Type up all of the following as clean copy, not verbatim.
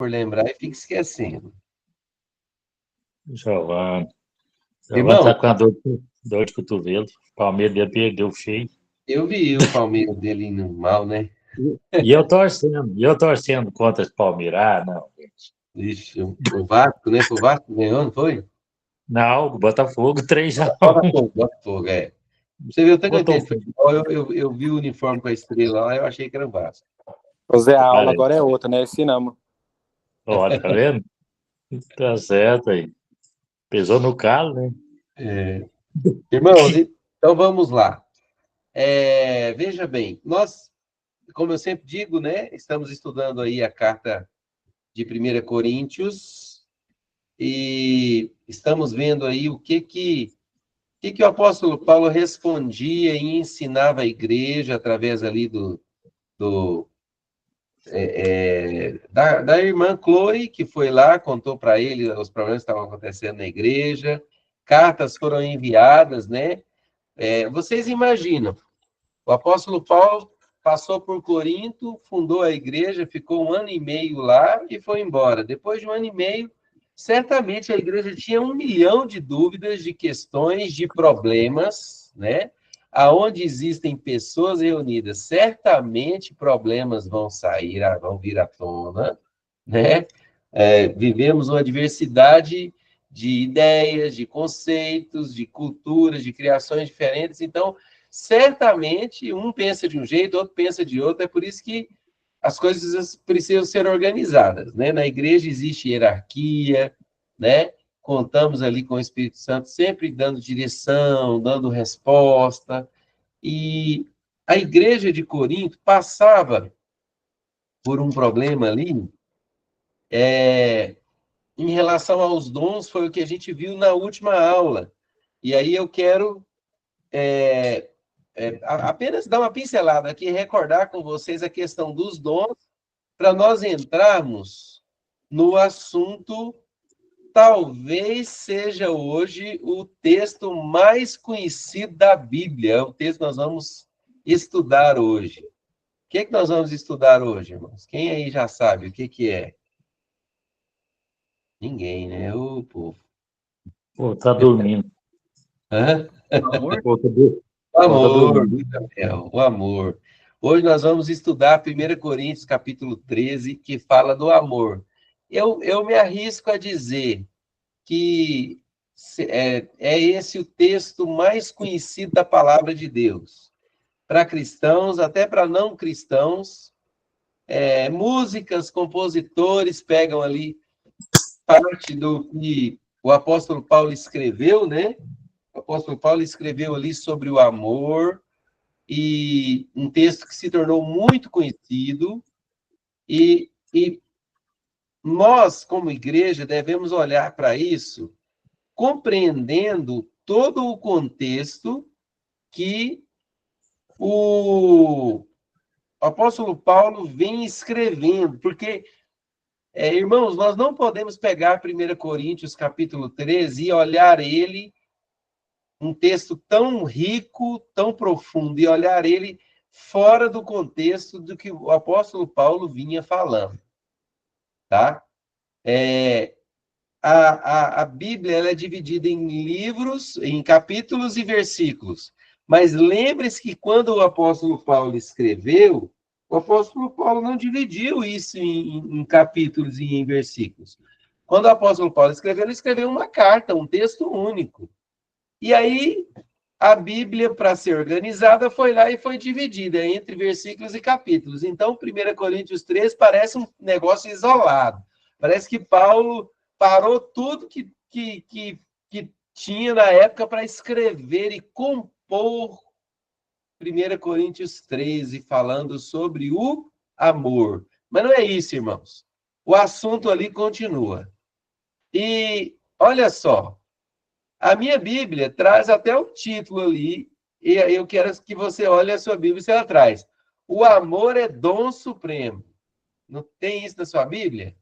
por lembrar e fica esquecendo. Giovanni. Giovanni Irmão, tá com a dor de cotovelo. O Palmeiras dele perdeu feio. eu vi o Palmeiras dele indo mal, né? E eu torcendo contra esse Palmeiras. Ah, não, gente. Ixi, o Vasco, né? Foi o Vasco que ganhou, não foi? Não, o Botafogo 3-1. Botafogo, Botafogo, é. Você viu, tanto que eu entendo de Botafogo, futebol, eu vi o uniforme com a estrela lá, eu achei que era o Vasco. O Zé, a aula parece. agora é outra, né? Ensinamos. Olha, tá vendo? Tá certo aí. Pesou no calo, né? Irmãos, então vamos lá. Veja bem, nós, como eu sempre digo, né? Estamos estudando aí a carta de 1 Coríntios e estamos vendo aí o que o apóstolo Paulo respondia e ensinava a igreja através ali da irmã Chloe, que foi lá, contou para ele os problemas que estavam acontecendo na igreja, cartas foram enviadas, né? Vocês imaginam, o apóstolo Paulo passou por Corinto, fundou a igreja, ficou 1 ano e meio lá e foi embora. Depois de 1 ano e meio, certamente a igreja tinha 1 milhão de dúvidas, de questões, de problemas, né? Aonde existem pessoas reunidas, certamente problemas vão sair, vão vir à tona, né? Vivemos uma diversidade de ideias, de conceitos, de culturas, de criações diferentes, então certamente um pensa de um jeito, outro pensa de outro, é por isso que as coisas precisam ser organizadas, né? Na igreja existe hierarquia, né? Contamos ali com o Espírito Santo sempre dando direção, dando resposta, e a igreja de Corinto passava por um problema ali, em relação aos dons, foi o que a gente viu na última aula, e aí eu quero apenas dar uma pincelada aqui e recordar com vocês a questão dos dons, para nós entrarmos no assunto, talvez seja hoje o texto mais conhecido da Bíblia, é o texto que nós vamos estudar hoje. O que nós vamos estudar hoje, irmãos? Quem aí já sabe o que é? Ninguém, né? Ô, povo. Pô, tá dormindo. Hã? Amor? Pô, O tá amor, dormindo. Gabriel, o amor. Hoje nós vamos estudar 1 Coríntios, capítulo 13, que fala do amor. Eu me arrisco a dizer que é esse o texto mais conhecido da palavra de Deus. Para cristãos, até para não cristãos, músicas, compositores pegam ali parte do que o apóstolo Paulo escreveu, né? O apóstolo Paulo escreveu ali sobre o amor, e um texto que se tornou muito conhecido, e nós, como igreja, devemos olhar para isso compreendendo todo o contexto que o apóstolo Paulo vem escrevendo, porque, irmãos, nós não podemos pegar 1 Coríntios capítulo 13 e olhar ele, um texto tão rico, tão profundo, e olhar ele fora do contexto do que o apóstolo Paulo vinha falando, tá? A Bíblia ela é dividida em livros, em capítulos e versículos. Mas lembre-se que quando o apóstolo Paulo escreveu, o apóstolo Paulo não dividiu isso em capítulos e em versículos. Quando o apóstolo Paulo escreveu, ele escreveu uma carta, um texto único. E aí, a Bíblia, para ser organizada, foi lá e foi dividida entre versículos e capítulos. Então, 1 Coríntios 3 parece um negócio isolado. Parece que Paulo parou tudo que tinha na época para escrever e compor 1 Coríntios 13, falando sobre o amor. Mas não é isso, irmãos. O assunto ali continua. E olha só, a minha Bíblia traz até o título ali, e eu quero que você olhe a sua Bíblia se ela traz. O amor é dom supremo. Não tem isso na sua Bíblia?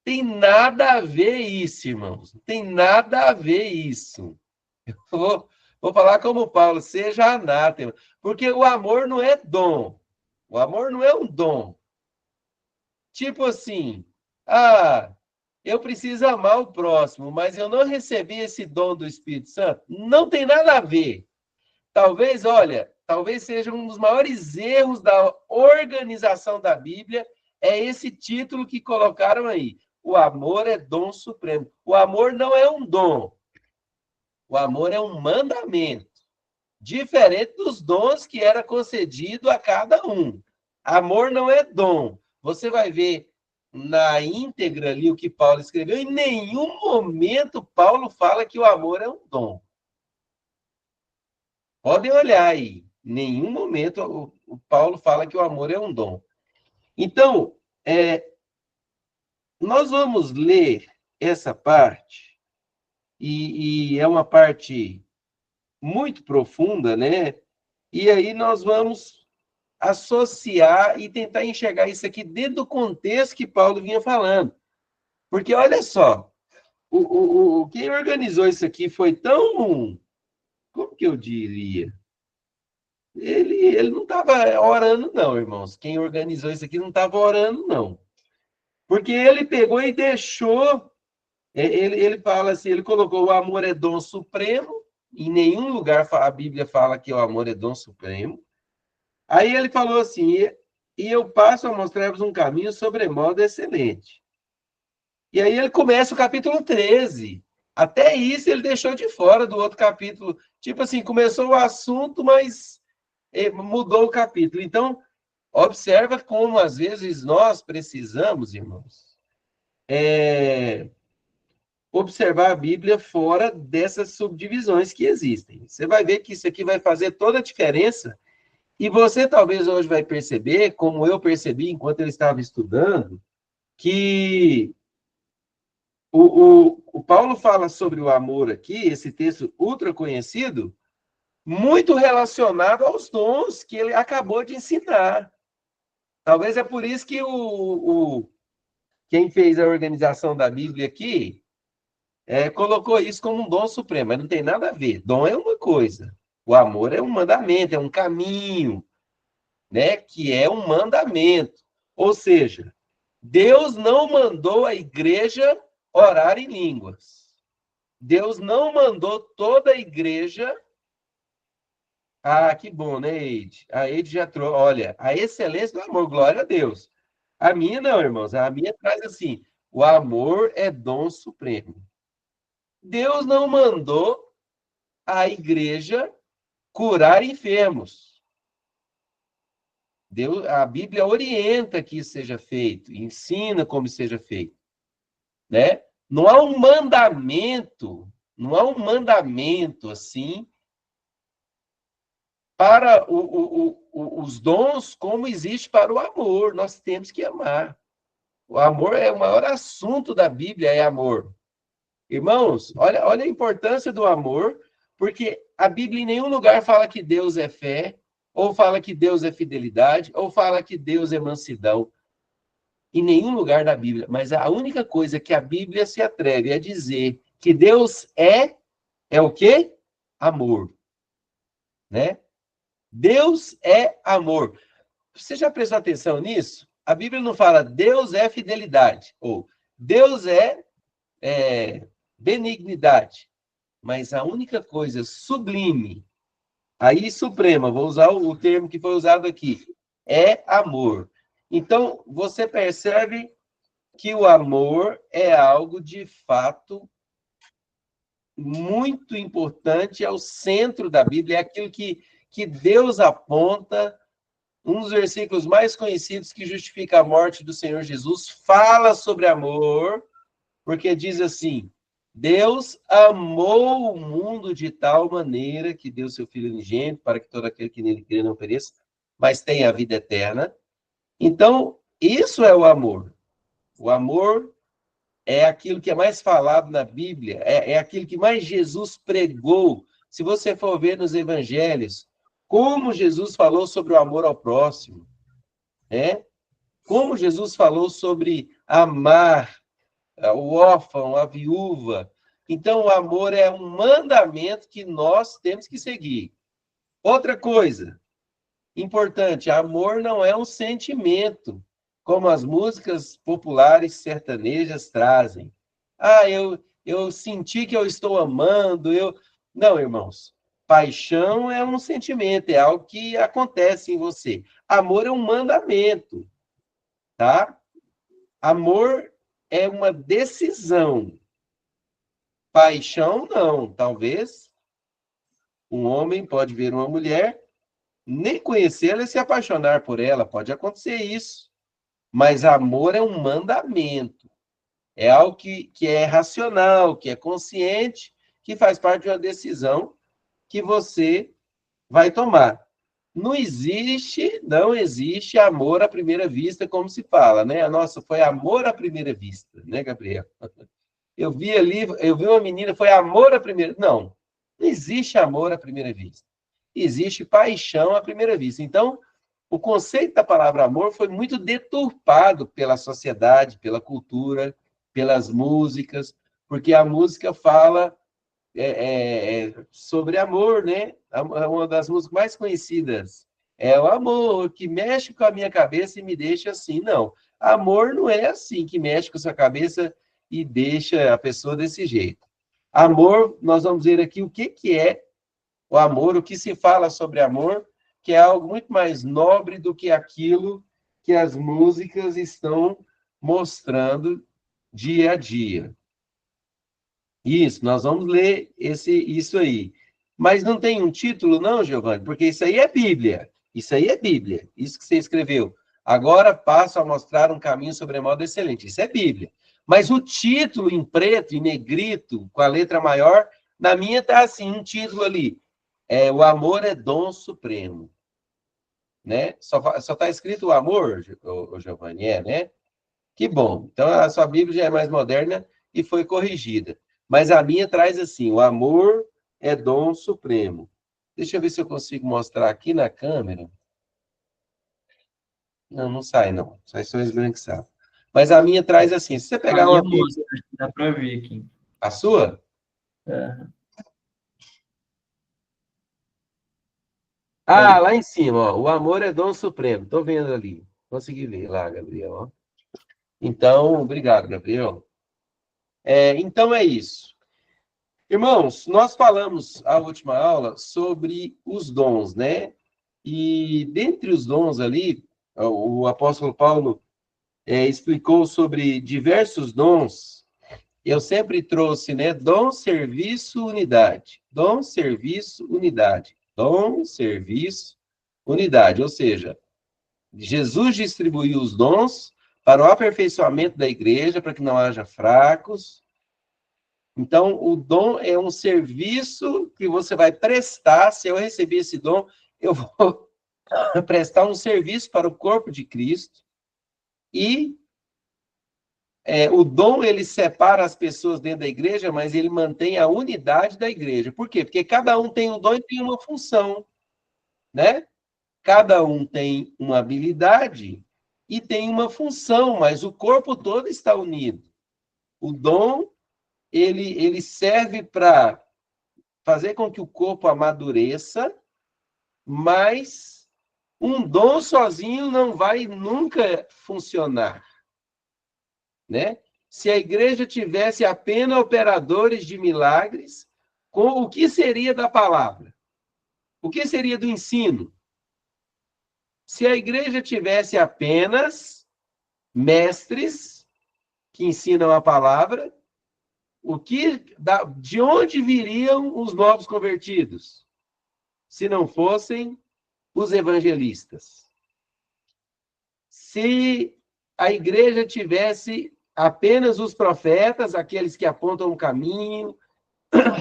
Tem nada a ver isso, irmãos. Não tem nada a ver isso. Eu vou falar como Paulo, seja anátema. Porque o amor não é dom. O amor não é um dom. Tipo assim, ah, eu preciso amar o próximo, mas eu não recebi esse dom do Espírito Santo. Não tem nada a ver. Talvez, olha, talvez seja um dos maiores erros da organização da Bíblia, é esse título que colocaram aí. O amor é dom supremo. O amor não é um dom. O amor é um mandamento, diferente dos dons que era concedido a cada um. Amor não é dom. Você vai ver na íntegra ali o que Paulo escreveu, em nenhum momento Paulo fala que o amor é um dom. Podem olhar aí. Em nenhum momento o Paulo fala que o amor é um dom. Então, nós vamos ler essa parte, e é uma parte muito profunda, né? E aí nós vamos associar e tentar enxergar isso aqui dentro do contexto que Paulo vinha falando. Porque, olha só, quem organizou isso aqui foi tão... Como que eu diria? Ele não estava orando, não, irmãos. Quem organizou isso aqui não estava orando, não. Porque ele pegou e deixou... Ele fala assim, ele colocou o amor é dom supremo. Em nenhum lugar a Bíblia fala que o amor é dom supremo. Aí ele falou assim, e eu passo a mostrar-vos um caminho sobremodo excelente. E aí ele começa o capítulo 13. Até isso ele deixou de fora do outro capítulo. Tipo assim, começou o assunto, mas mudou o capítulo. Então, observa como, às vezes, nós precisamos, irmãos, observar a Bíblia fora dessas subdivisões que existem. Você vai ver que isso aqui vai fazer toda a diferença. E você talvez hoje vai perceber, como eu percebi enquanto eu estava estudando, que o Paulo fala sobre o amor aqui, esse texto ultra conhecido, muito relacionado aos dons que ele acabou de ensinar. Talvez é por isso que quem fez a organização da Bíblia aqui colocou isso como um dom supremo, mas não tem nada a ver. Dom é uma coisa, o amor é um mandamento, é um caminho, né, que é um mandamento. Ou seja, Deus não mandou a igreja orar em línguas. Deus não mandou toda a igreja... Ah, que bom, né, Eide? A Eide já trouxe... Olha, a excelência do amor, glória a Deus. A minha não, irmãos. A minha traz assim, o amor é dom supremo. Deus não mandou a igreja curar enfermos. Deus, a Bíblia orienta que isso seja feito, ensina como seja feito, né? Não há um mandamento assim para os dons como existe para o amor. Nós temos que amar. O amor é o maior assunto da Bíblia, é amor. Irmãos, olha a importância do amor, porque a Bíblia em nenhum lugar fala que Deus é fé, ou fala que Deus é fidelidade, ou fala que Deus é mansidão. Em nenhum lugar da Bíblia. Mas a única coisa que a Bíblia se atreve a dizer que Deus é o quê? Amor. Né? Deus é amor. Você já prestou atenção nisso? A Bíblia não fala Deus é fidelidade, ou Deus é benignidade. Mas a única coisa sublime, aí suprema, vou usar o termo que foi usado aqui, é amor. Então, você percebe que o amor é algo de fato muito importante, é o centro da Bíblia, é aquilo que Deus aponta. Um dos versículos mais conhecidos que justifica a morte do Senhor Jesus fala sobre amor, porque diz assim: Deus amou o mundo de tal maneira que deu seu Filho unigênito para que todo aquele que nele crê não pereça, mas tenha a vida eterna. Então, isso é o amor. O amor é aquilo que é mais falado na Bíblia, é aquilo que mais Jesus pregou. Se você for ver nos evangelhos, como Jesus falou sobre o amor ao próximo, né? Como Jesus falou sobre amar o órfão, a viúva. Então, o amor é um mandamento que nós temos que seguir. Outra coisa importante, amor não é um sentimento. como as músicas populares sertanejas trazem. Ah, eu senti que eu estou amando, Não, irmãos. Paixão é um sentimento, é algo que acontece em você. Amor é um mandamento, tá? Amor é uma decisão. Paixão, não. Talvez um homem pode ver uma mulher, nem conhecê-la e se apaixonar por ela. Pode acontecer isso. Mas amor é um mandamento. É algo que é racional, que é consciente, que faz parte de uma decisão que você vai tomar. Não existe amor à primeira vista, como se fala, né? Nossa, foi amor à primeira vista, né, Gabriel? Eu vi uma menina, foi amor à primeira... Não existe amor à primeira vista. Existe paixão à primeira vista. Então, o conceito da palavra amor foi muito deturpado pela sociedade, pela cultura, pelas músicas, porque a música fala sobre amor, né? Uma das músicas mais conhecidas é o amor que mexe com a minha cabeça e me deixa assim. Não, amor não é assim, que mexe com a sua cabeça e deixa a pessoa desse jeito. Amor, nós vamos ver aqui o que é o amor, o que se fala sobre amor, que é algo muito mais nobre do que aquilo que as músicas estão mostrando dia a dia. Isso, nós vamos ler isso aí. Mas não tem um título, não, Giovanni? Porque isso aí é Bíblia. Isso aí é Bíblia. Isso que você escreveu. Agora passo a mostrar um caminho sobremodo excelente. Isso é Bíblia. Mas o título em preto, em negrito, com a letra maior, na minha está assim, um título ali. O amor é dom supremo. Né? Só está escrito o amor, o Giovanni, né? Que bom. Então, a sua Bíblia já é mais moderna e foi corrigida. Mas a minha traz assim, o amor é dom supremo. Deixa eu ver se eu consigo mostrar aqui na câmera. Não, não sai, não. Sai só esbranquiçado. Mas a minha traz assim, se você pegar uma Bíblia... Acho que dá para ver aqui. A sua? É. Ah, lá em cima, ó. O amor é dom supremo. Estou vendo ali. Consegui ver lá, Gabriel. Ó. Então, obrigado, Gabriel. Então é isso. Irmãos, nós falamos a última aula sobre os dons, né? E dentre os dons ali, o apóstolo Paulo explicou sobre diversos dons. Eu sempre trouxe, né? Dom, serviço, unidade. Dom, serviço, unidade. Dom, serviço, unidade. Ou seja, Jesus distribuiu os dons para o aperfeiçoamento da igreja, para que não haja fracos. Então, o dom é um serviço que você vai prestar. Se eu receber esse dom, eu vou prestar um serviço para o corpo de Cristo. E o dom, ele separa as pessoas dentro da igreja, mas ele mantém a unidade da igreja. Por quê? Porque cada um tem um dom e tem uma função, né? Cada um tem uma habilidade e tem uma função, mas o corpo todo está unido. O dom, ele serve para fazer com que o corpo amadureça, mas um dom sozinho não vai nunca funcionar, né? Se a igreja tivesse apenas operadores de milagres, o que seria da palavra? O que seria do ensino? Se a igreja tivesse apenas mestres que ensinam a palavra, de onde viriam os novos convertidos? Se não fossem os evangelistas. Se a igreja tivesse apenas os profetas, aqueles que apontam o caminho,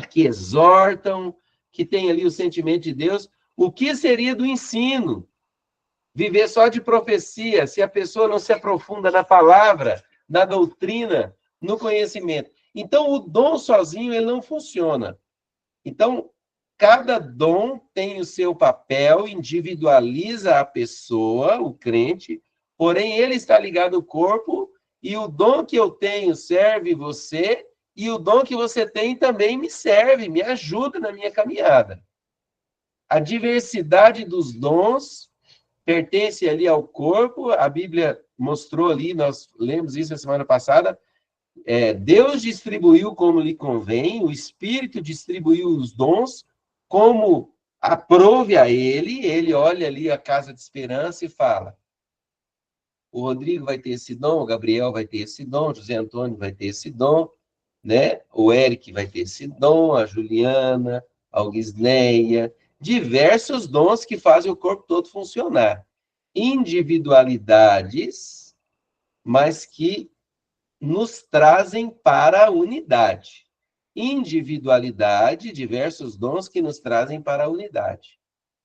que exortam, que têm ali o sentimento de Deus, o que seria do ensino? Viver só de profecia, se a pessoa não se aprofunda na palavra, na doutrina, no conhecimento. Então, o dom sozinho, ele não funciona. Então, cada dom tem o seu papel, individualiza a pessoa, o crente, porém, ele está ligado ao corpo, e o dom que eu tenho serve você, e o dom que você tem também me serve, me ajuda na minha caminhada. A diversidade dos dons pertence ali ao corpo, a Bíblia mostrou ali, nós lemos isso na semana passada, Deus distribuiu como lhe convém, o Espírito distribuiu os dons como aprove a ele olha ali a casa de esperança e fala, o Rodrigo vai ter esse dom, o Gabriel vai ter esse dom, o José Antônio vai ter esse dom, né? O Eric vai ter esse dom, a Juliana, a Guisneia, diversos dons que fazem o corpo todo funcionar. Individualidades, mas que nos trazem para a unidade. Individualidade, diversos dons que nos trazem para a unidade.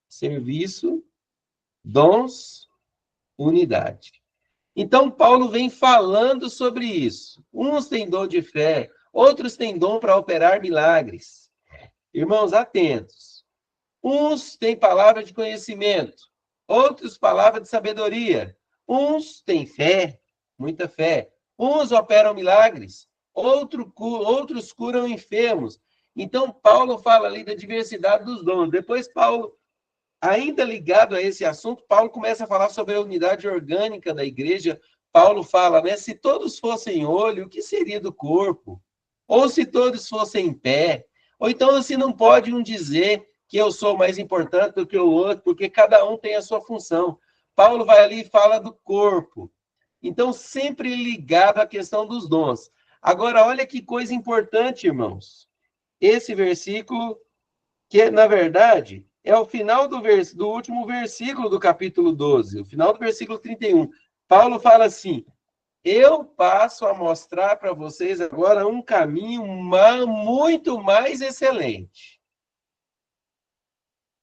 Serviço, dons, unidade. Então, Paulo vem falando sobre isso. Uns têm dom de fé, outros têm dom para operar milagres. Irmãos, atentos. Uns têm palavra de conhecimento, outros palavra de sabedoria. Uns têm fé, muita fé. Uns operam milagres, outros curam enfermos. Então, Paulo fala ali da diversidade dos dons. Depois, Paulo, ainda ligado a esse assunto, Paulo começa a falar sobre a unidade orgânica da igreja. Paulo fala, né? Se todos fossem olho, o que seria do corpo? Ou se todos fossem pé? Ou então, assim, não pode um dizer que eu sou mais importante do que o outro, porque cada um tem a sua função. Paulo vai ali e fala do corpo. Então, sempre ligado à questão dos dons. Agora, olha que coisa importante, irmãos. Esse versículo, que, na verdade, é o final do último versículo do capítulo 12, o final do versículo 31. Paulo fala assim, eu passo a mostrar para vocês agora um caminho muito mais excelente.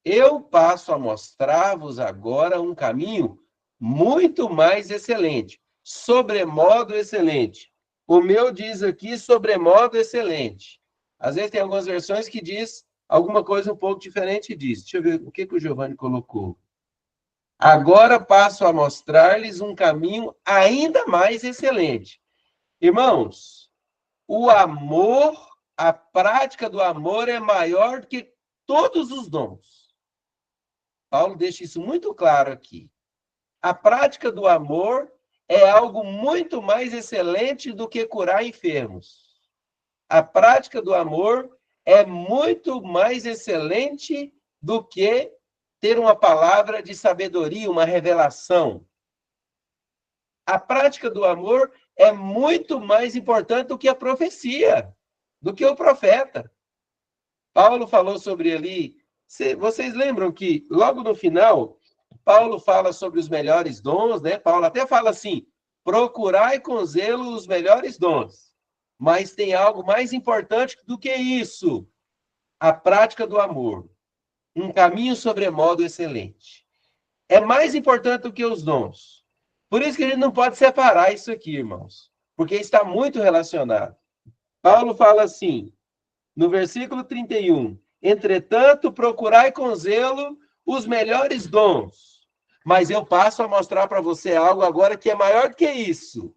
Eu passo a mostrar-vos agora um caminho muito mais excelente, sobremodo excelente. O meu diz aqui sobremodo excelente. Às vezes tem algumas versões que diz alguma coisa um pouco diferente disso. Deixa eu ver o que o Giovanni colocou. Agora passo a mostrar-lhes um caminho ainda mais excelente. Irmãos, o amor, a prática do amor é maior do que todos os dons. Paulo deixa isso muito claro aqui. A prática do amor é algo muito mais excelente do que curar enfermos. A prática do amor é muito mais excelente do que ter uma palavra de sabedoria, uma revelação. A prática do amor é muito mais importante do que a profecia, do que o profeta. Paulo falou sobre ali, vocês lembram que logo no final, Paulo fala sobre os melhores dons, né? Paulo até fala assim, procurai com zelo os melhores dons. Mas tem algo mais importante do que isso, a prática do amor. Um caminho sobremodo excelente. É mais importante do que os dons. Por isso que a gente não pode separar isso aqui, irmãos. Porque está muito relacionado. Paulo fala assim, no versículo 31, entretanto, procurai com zelo os melhores dons. Mas eu passo a mostrar para você algo agora que é maior do que isso.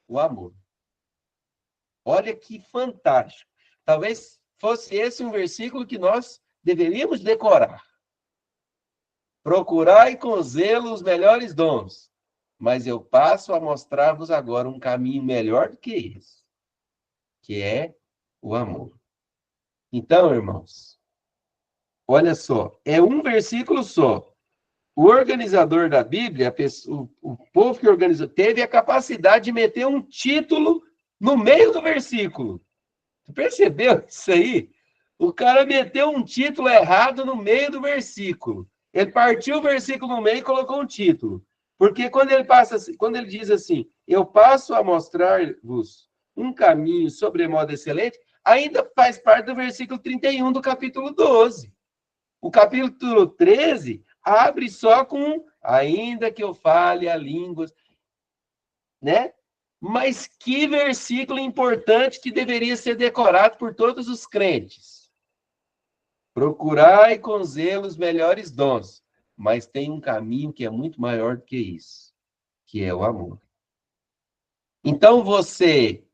O amor. Olha que fantástico. Talvez fosse esse um versículo que nós deveríamos decorar. Procurai com zelo os melhores dons, mas eu passo a mostrar-vos agora um caminho melhor do que esse, que é o amor. Então, irmãos, olha só, é um versículo só. O organizador da Bíblia, o povo que organizou, teve a capacidade de meter um título no meio do versículo. Você percebeu isso aí? O cara meteu um título errado no meio do versículo. Ele partiu o versículo no meio e colocou um título. Porque quando ele diz assim, eu passo a mostrar-vos um caminho sobremodo excelente, ainda faz parte do versículo 31 do capítulo 12. O capítulo 13 abre só com, ainda que eu fale a línguas, né? Mas que versículo importante que deveria ser decorado por todos os crentes. Procurai com zelo os melhores dons, mas tem um caminho que é muito maior do que isso, que é o amor. Então você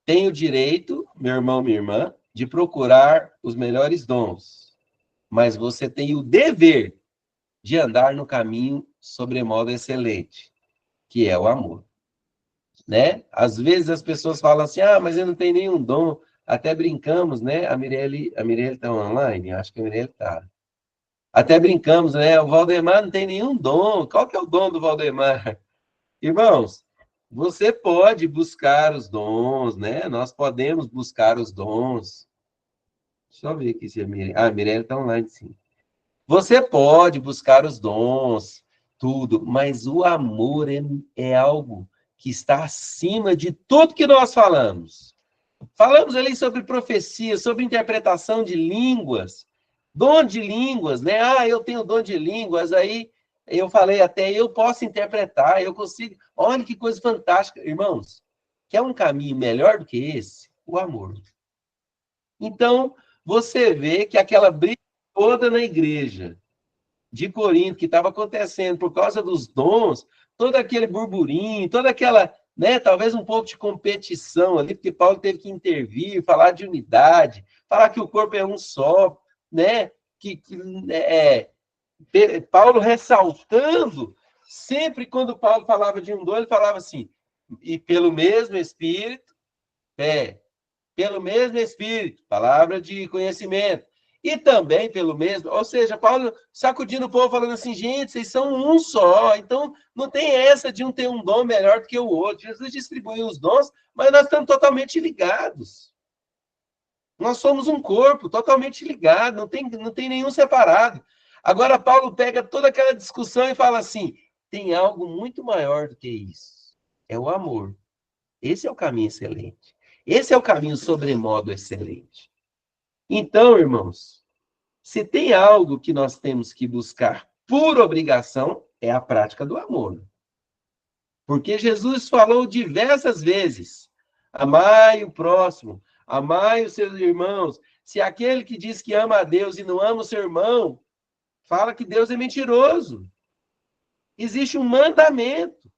tem o direito, meu irmão, minha irmã, de procurar os melhores dons, mas você tem o dever de andar no caminho sobremodo excelente, que é o amor. Né? Às vezes as pessoas falam assim, mas eu não tenho nenhum dom. Até brincamos, né? A Mirelle está online? Acho que a Mirelle está. Até brincamos, né? O Valdemar não tem nenhum dom. Qual que é o dom do Valdemar? Irmãos, você pode buscar os dons, né? Nós podemos buscar os dons. Deixa eu ver aqui se a Mirelle... a Mirelle está online, sim. Você pode buscar os dons, tudo, mas o amor é algo que está acima de tudo que nós falamos. Falamos ali sobre profecia, sobre interpretação de línguas, dom de línguas, né? Eu tenho dom de línguas, aí eu falei até, eu posso interpretar, eu consigo. Olha que coisa fantástica. Irmãos, quer um caminho melhor do que esse? O amor. Então, você vê que aquela briga toda na igreja de Corinto, que estava acontecendo por causa dos dons, todo aquele burburinho, toda aquela, né, talvez um pouco de competição ali, porque Paulo teve que intervir, falar de unidade, falar que o corpo é um só, né, Paulo ressaltando, sempre quando Paulo falava de um dom, ele falava assim, e pelo mesmo Espírito, pelo mesmo Espírito, palavra de conhecimento, e também pelo mesmo, ou seja, Paulo sacudindo o povo, falando assim, gente, vocês são um só, então não tem essa de um ter um dom melhor do que o outro. Jesus distribuiu os dons, mas nós estamos totalmente ligados. Nós somos um corpo totalmente ligado, não tem nenhum separado. Agora, Paulo pega toda aquela discussão e fala assim, tem algo muito maior do que isso, é o amor. Esse é o caminho excelente. Esse é o caminho sobremodo excelente. Então, irmãos, se tem algo que nós temos que buscar por obrigação, é a prática do amor. Porque Jesus falou diversas vezes, amai o próximo, amai os seus irmãos. Se aquele que diz que ama a Deus e não ama o seu irmão, fala que Deus é mentiroso. Existe um mandamento.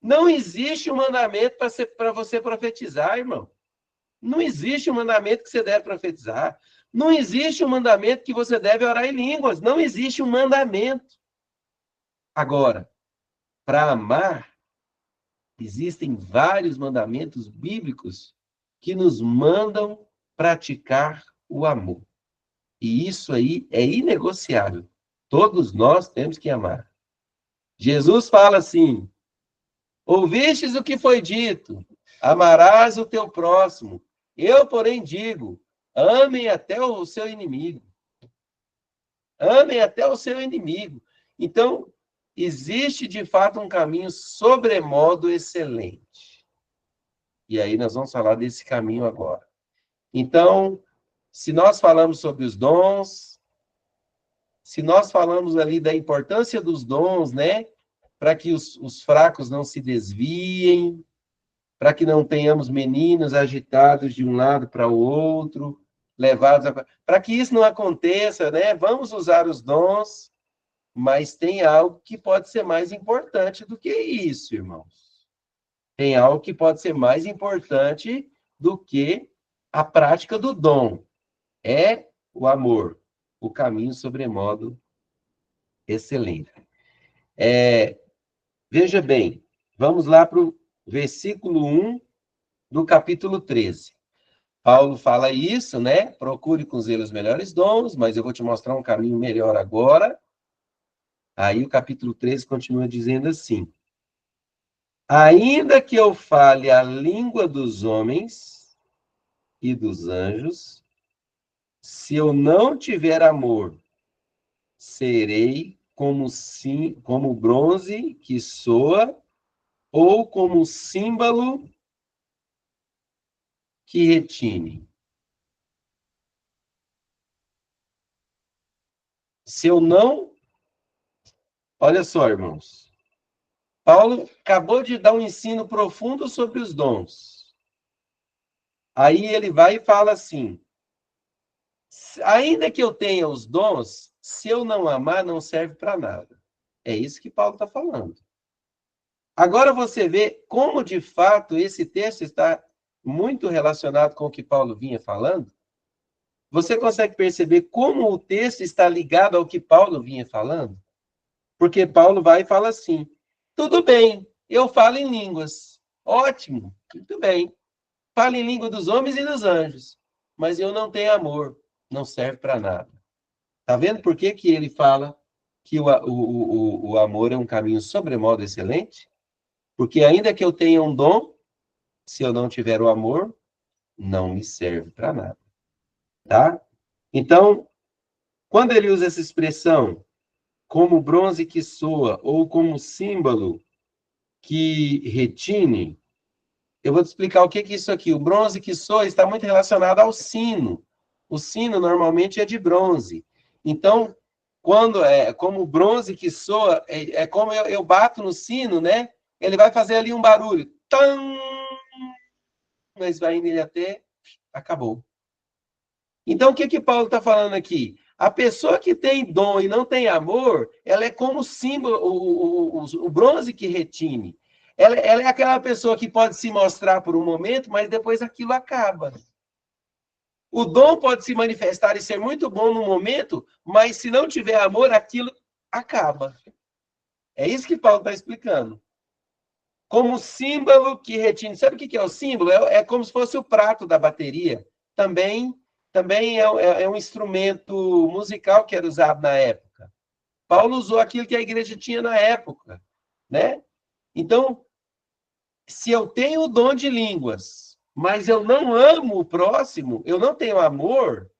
Não existe um mandamento para você profetizar, irmão. Não existe um mandamento que você deve profetizar. Não existe um mandamento que você deve orar em línguas. Não existe um mandamento. Agora, para amar, existem vários mandamentos bíblicos que nos mandam praticar o amor. E isso aí é inegociável. Todos nós temos que amar. Jesus fala assim, ouvistes o que foi dito, amarás o teu próximo. Eu, porém, digo, amem até o seu inimigo. Amem até o seu inimigo. Então, existe, de fato, um caminho sobremodo excelente. E aí nós vamos falar desse caminho agora. Então, se nós falamos sobre os dons, se nós falamos ali da importância dos dons, né? Para que os fracos não se desviem, para que não tenhamos meninos agitados de um lado para o outro, levados a... Para que isso não aconteça, né? Vamos usar os dons, mas tem algo que pode ser mais importante do que isso, irmãos. Tem algo que pode ser mais importante do que a prática do dom. É o amor, o caminho sobremodo excelente. Veja bem, vamos lá para o versículo 1 do capítulo 13. Paulo fala isso, né? Procure com zelo os melhores dons, mas eu vou te mostrar um caminho melhor agora. Aí o capítulo 13 continua dizendo assim, ainda que eu fale a língua dos homens e dos anjos, se eu não tiver amor, serei como bronze que soa, ou como símbolo que retine. Se eu não... Olha só, irmãos. Paulo acabou de dar um ensino profundo sobre os dons. Aí ele vai e fala assim, ainda que eu tenha os dons, se eu não amar, não serve para nada. É isso que Paulo está falando. Agora você vê como, de fato, esse texto está muito relacionado com o que Paulo vinha falando. Você consegue perceber como o texto está ligado ao que Paulo vinha falando? Porque Paulo vai e fala assim, Tudo bem, eu falo em línguas. Ótimo, muito bem. Falo em língua dos homens e dos anjos. Mas eu não tenho amor. Não serve para nada. Tá vendo por que que ele fala que o amor é um caminho sobremodo excelente? Porque ainda que eu tenha um dom, se eu não tiver o amor, não me serve para nada. Tá? Então, quando ele usa essa expressão como bronze que soa ou como símbolo que retine, eu vou te explicar o que é isso aqui. O bronze que soa está muito relacionado ao sino. O sino normalmente é de bronze. Então, quando é como bronze que soa, é como eu bato no sino, né? Ele vai fazer ali um barulho. Tam! Mas vai nele até acabou. Então, o que Paulo está falando aqui? A pessoa que tem dom e não tem amor, ela é como símbolo, o bronze que retine. Ela é aquela pessoa que pode se mostrar por um momento, mas depois aquilo acaba. O dom pode se manifestar e ser muito bom no momento, mas se não tiver amor, aquilo acaba. É isso que Paulo está explicando. Como símbolo que retine. Sabe o que é o símbolo? É como se fosse o prato da bateria. Também é um instrumento musical que era usado na época. Paulo usou aquilo que a igreja tinha na época, né? Então, se eu tenho o dom de línguas, mas eu não amo o próximo, eu não tenho amor,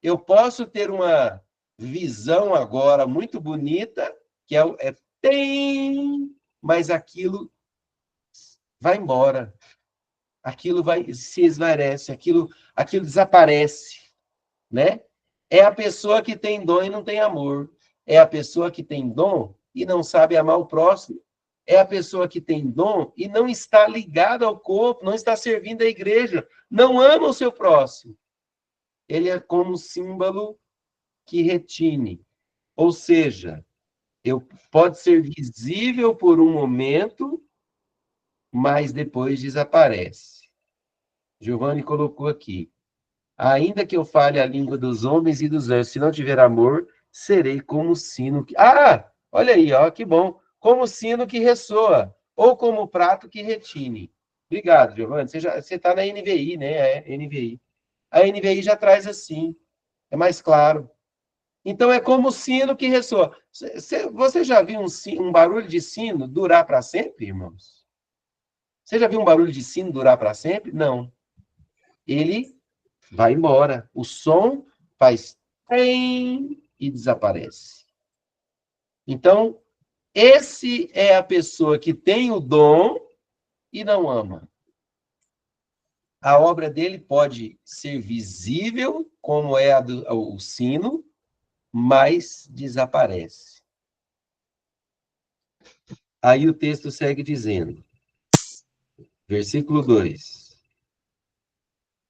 eu posso ter uma visão agora muito bonita, que tem, mas aquilo vai embora. Aquilo se esvarece, aquilo desaparece, né? É a pessoa que tem dom e não tem amor. É a pessoa que tem dom e não sabe amar o próximo. É a pessoa que tem dom e não está ligada ao corpo, não está servindo a igreja, não ama o seu próximo. Ele é como símbolo que retine. Ou seja, pode ser visível por um momento, mas depois desaparece. Giovanni colocou aqui. Ainda que eu fale a língua dos homens e dos anjos, se não tiver amor, serei como o sino que... Ah, olha aí, ó, que bom. Como o sino que ressoa, ou como o prato que retine. Obrigado, Giovanni. Você está na NVI, né? É, NVI. A NVI já traz assim, é mais claro. Então, é como o sino que ressoa. Você já viu um barulho de sino durar para sempre, irmãos? Você já viu um barulho de sino durar para sempre? Não. Ele vai embora. O som faz tem e desaparece. Então, esse é a pessoa que tem o dom e não ama. A obra dele pode ser visível, como é o sino, mas desaparece. Aí o texto segue dizendo, versículo 2.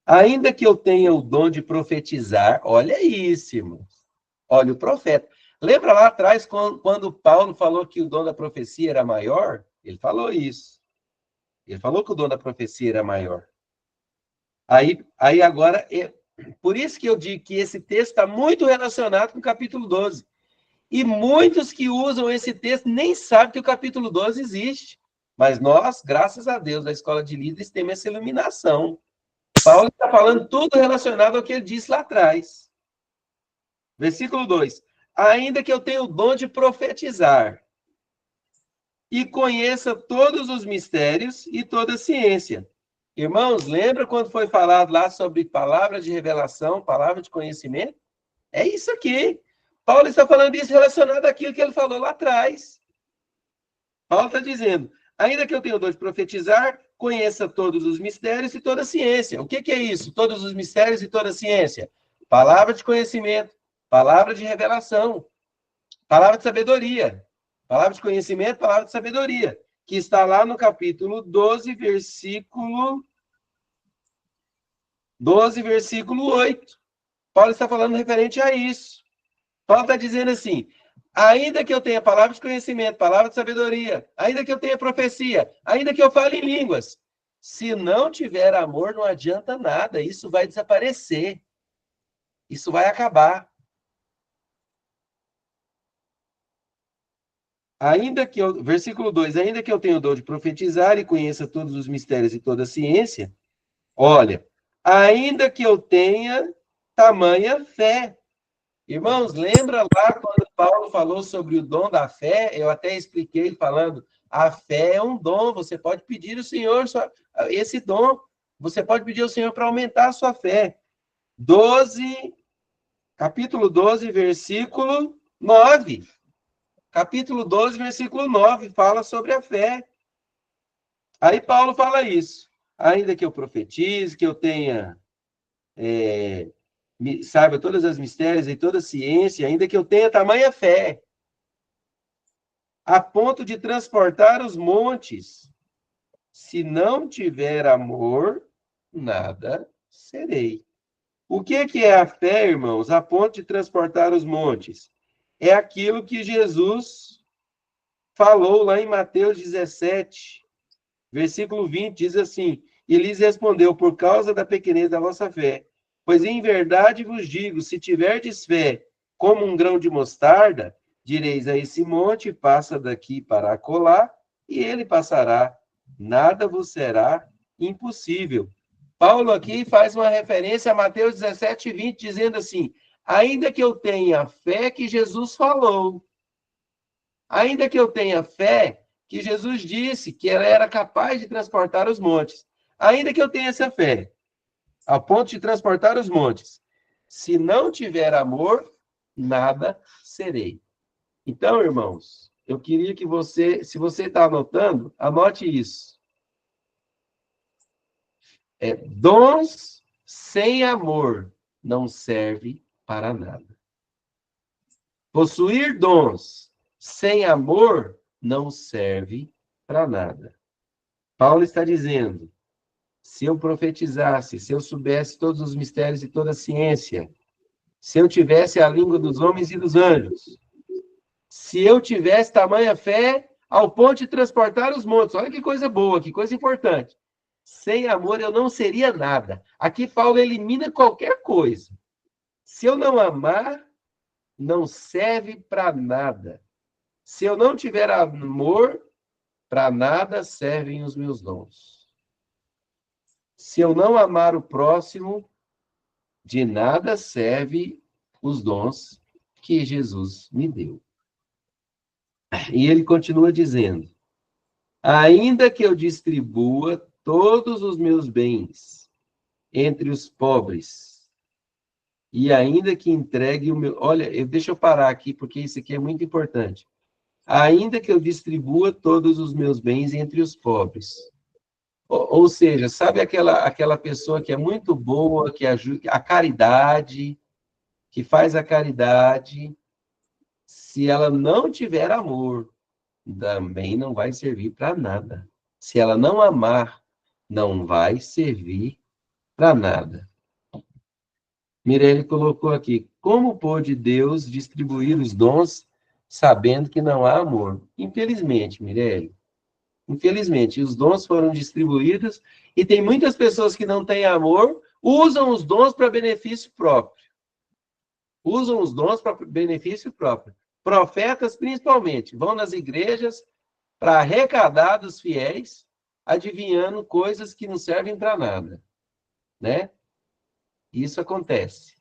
Ainda que eu tenha o dom de profetizar, olha isso, irmãos. Olha o profeta. Lembra lá atrás, quando Paulo falou que o dom da profecia era maior? Ele falou isso. Ele falou que o dom da profecia era maior. Aí agora, por isso que eu digo que esse texto está muito relacionado com o capítulo 12. E muitos que usam esse texto nem sabem que o capítulo 12 existe. Mas nós, graças a Deus, da Escola de Líderes, temos essa iluminação. Paulo está falando tudo relacionado ao que ele disse lá atrás. Versículo 2. Ainda que eu tenha o dom de profetizar e conheça todos os mistérios e toda a ciência. Irmãos, lembra quando foi falado lá sobre palavra de revelação, palavra de conhecimento? É isso aqui. Paulo está falando isso relacionado àquilo que ele falou lá atrás. Paulo está dizendo, ainda que eu tenha o dom de profetizar, conheça todos os mistérios e toda a ciência. O que é isso? Todos os mistérios e toda a ciência. Palavra de conhecimento, palavra de revelação, palavra de sabedoria. Palavra de conhecimento, palavra de sabedoria. Que está lá no capítulo 12, versículo 8. Paulo está falando referente a isso. Paulo está dizendo assim, ainda que eu tenha palavra de conhecimento, palavra de sabedoria, ainda que eu tenha profecia, ainda que eu fale em línguas, se não tiver amor, não adianta nada, isso vai desaparecer. Isso vai acabar. Versículo 2, ainda que eu tenha o dom de profetizar e conheça todos os mistérios e toda a ciência, olha, ainda que eu tenha tamanha fé. Irmãos, lembra lá quando Paulo falou sobre o dom da fé? Eu até expliquei falando, a fé é um dom, você pode pedir ao Senhor esse dom, você pode pedir ao Senhor para aumentar a sua fé. Capítulo 12, versículo 9. Capítulo 12, versículo 9, fala sobre a fé. Aí Paulo fala isso. Ainda que eu profetize, que eu tenha, saiba todas as mistérios e toda a ciência, ainda que eu tenha tamanha fé, a ponto de transportar os montes, se não tiver amor, nada serei. O que é a fé, irmãos? A ponto de transportar os montes. É aquilo que Jesus falou lá em Mateus 17, versículo 20, diz assim: e lhes respondeu, por causa da pequenez da vossa fé. Pois em verdade vos digo, se tiverdes fé como um grão de mostarda, direis a esse monte, passa daqui para acolá, e ele passará. Nada vos será impossível. Paulo aqui faz uma referência a Mateus 17, 20, dizendo assim: ainda que eu tenha fé que Jesus falou, ainda que eu tenha fé que Jesus disse que ela era capaz de transportar os montes, ainda que eu tenha essa fé, a ponto de transportar os montes, se não tiver amor, nada serei. Então, irmãos, eu queria que você, se você está anotando, anote isso. Dons sem amor não serve para nada. Possuir dons sem amor não serve para nada. Paulo está dizendo, se eu profetizasse, se eu soubesse todos os mistérios e toda a ciência, se eu tivesse a língua dos homens e dos anjos, se eu tivesse tamanha fé ao ponto de transportar os montes, olha que coisa boa, que coisa importante. Sem amor eu não seria nada. Aqui Paulo elimina qualquer coisa. Se eu não amar, não serve para nada. Se eu não tiver amor, para nada servem os meus dons. Se eu não amar o próximo, de nada serve os dons que Jesus me deu. E ele continua dizendo: ainda que eu distribua todos os meus bens entre os pobres, e ainda que entregue o meu... Olha, deixa eu parar aqui, porque isso aqui é muito importante. Ainda que eu distribua todos os meus bens entre os pobres. Ou seja, sabe aquela pessoa que é muito boa, que ajuda, a caridade, que faz a caridade, se ela não tiver amor, também não vai servir para nada. Se ela não amar, não vai servir para nada. Mirelle colocou aqui, como pôde Deus distribuir os dons sabendo que não há amor? Infelizmente, Mirelle, infelizmente, os dons foram distribuídos e tem muitas pessoas que não têm amor, usam os dons para benefício próprio. Usam os dons para benefício próprio. Profetas, principalmente, vão nas igrejas para arrecadar dos fiéis, adivinhando coisas que não servem para nada, né? Isso acontece.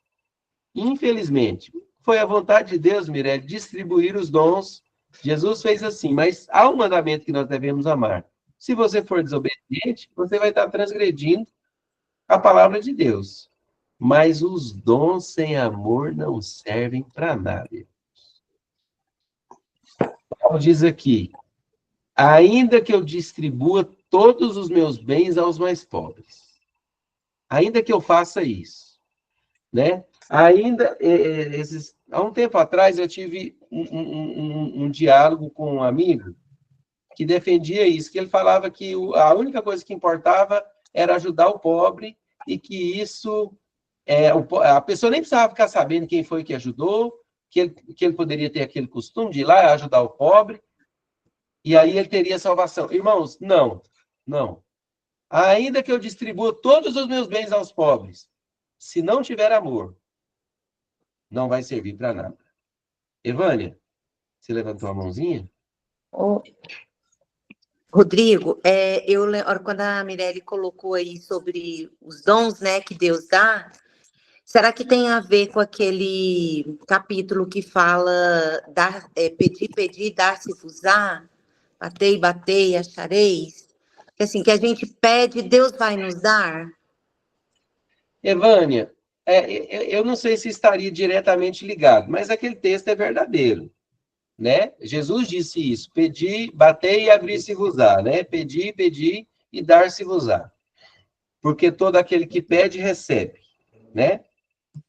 Infelizmente, foi a vontade de Deus, Mirelle, distribuir os dons. Jesus fez assim, mas há um mandamento que nós devemos amar. Se você for desobediente, você vai estar transgredindo a palavra de Deus. Mas os dons sem amor não servem para nada. Paulo diz aqui, ainda que eu distribua todos os meus bens aos mais pobres, ainda que eu faça isso, né? Ainda, há um tempo atrás, eu tive um diálogo com um amigo que defendia isso, que ele falava que a única coisa que importava era ajudar o pobre e que isso, a pessoa nem precisava ficar sabendo quem foi que ajudou, que ele poderia ter aquele costume de ir lá ajudar o pobre, e aí ele teria salvação. Irmãos, não. Ainda que eu distribua todos os meus bens aos pobres, se não tiver amor, não vai servir para nada. Evânia, você levantou a mãozinha? Ô, Rodrigo, quando a Mirelle colocou aí sobre os dons, né, que Deus dá, será que tem a ver com aquele capítulo que fala pedir, pedir, dar-se-vos-á, batei, batei, achareis? Que assim, que a gente pede, Deus vai nos dar? Evânia, eu não sei se estaria diretamente ligado, mas aquele texto é verdadeiro, né? Jesus disse isso: pedi, batei e abrir-se-vos-á, né? Pedi, pedi e dar-se-vos-á. Porque todo aquele que pede, recebe, né?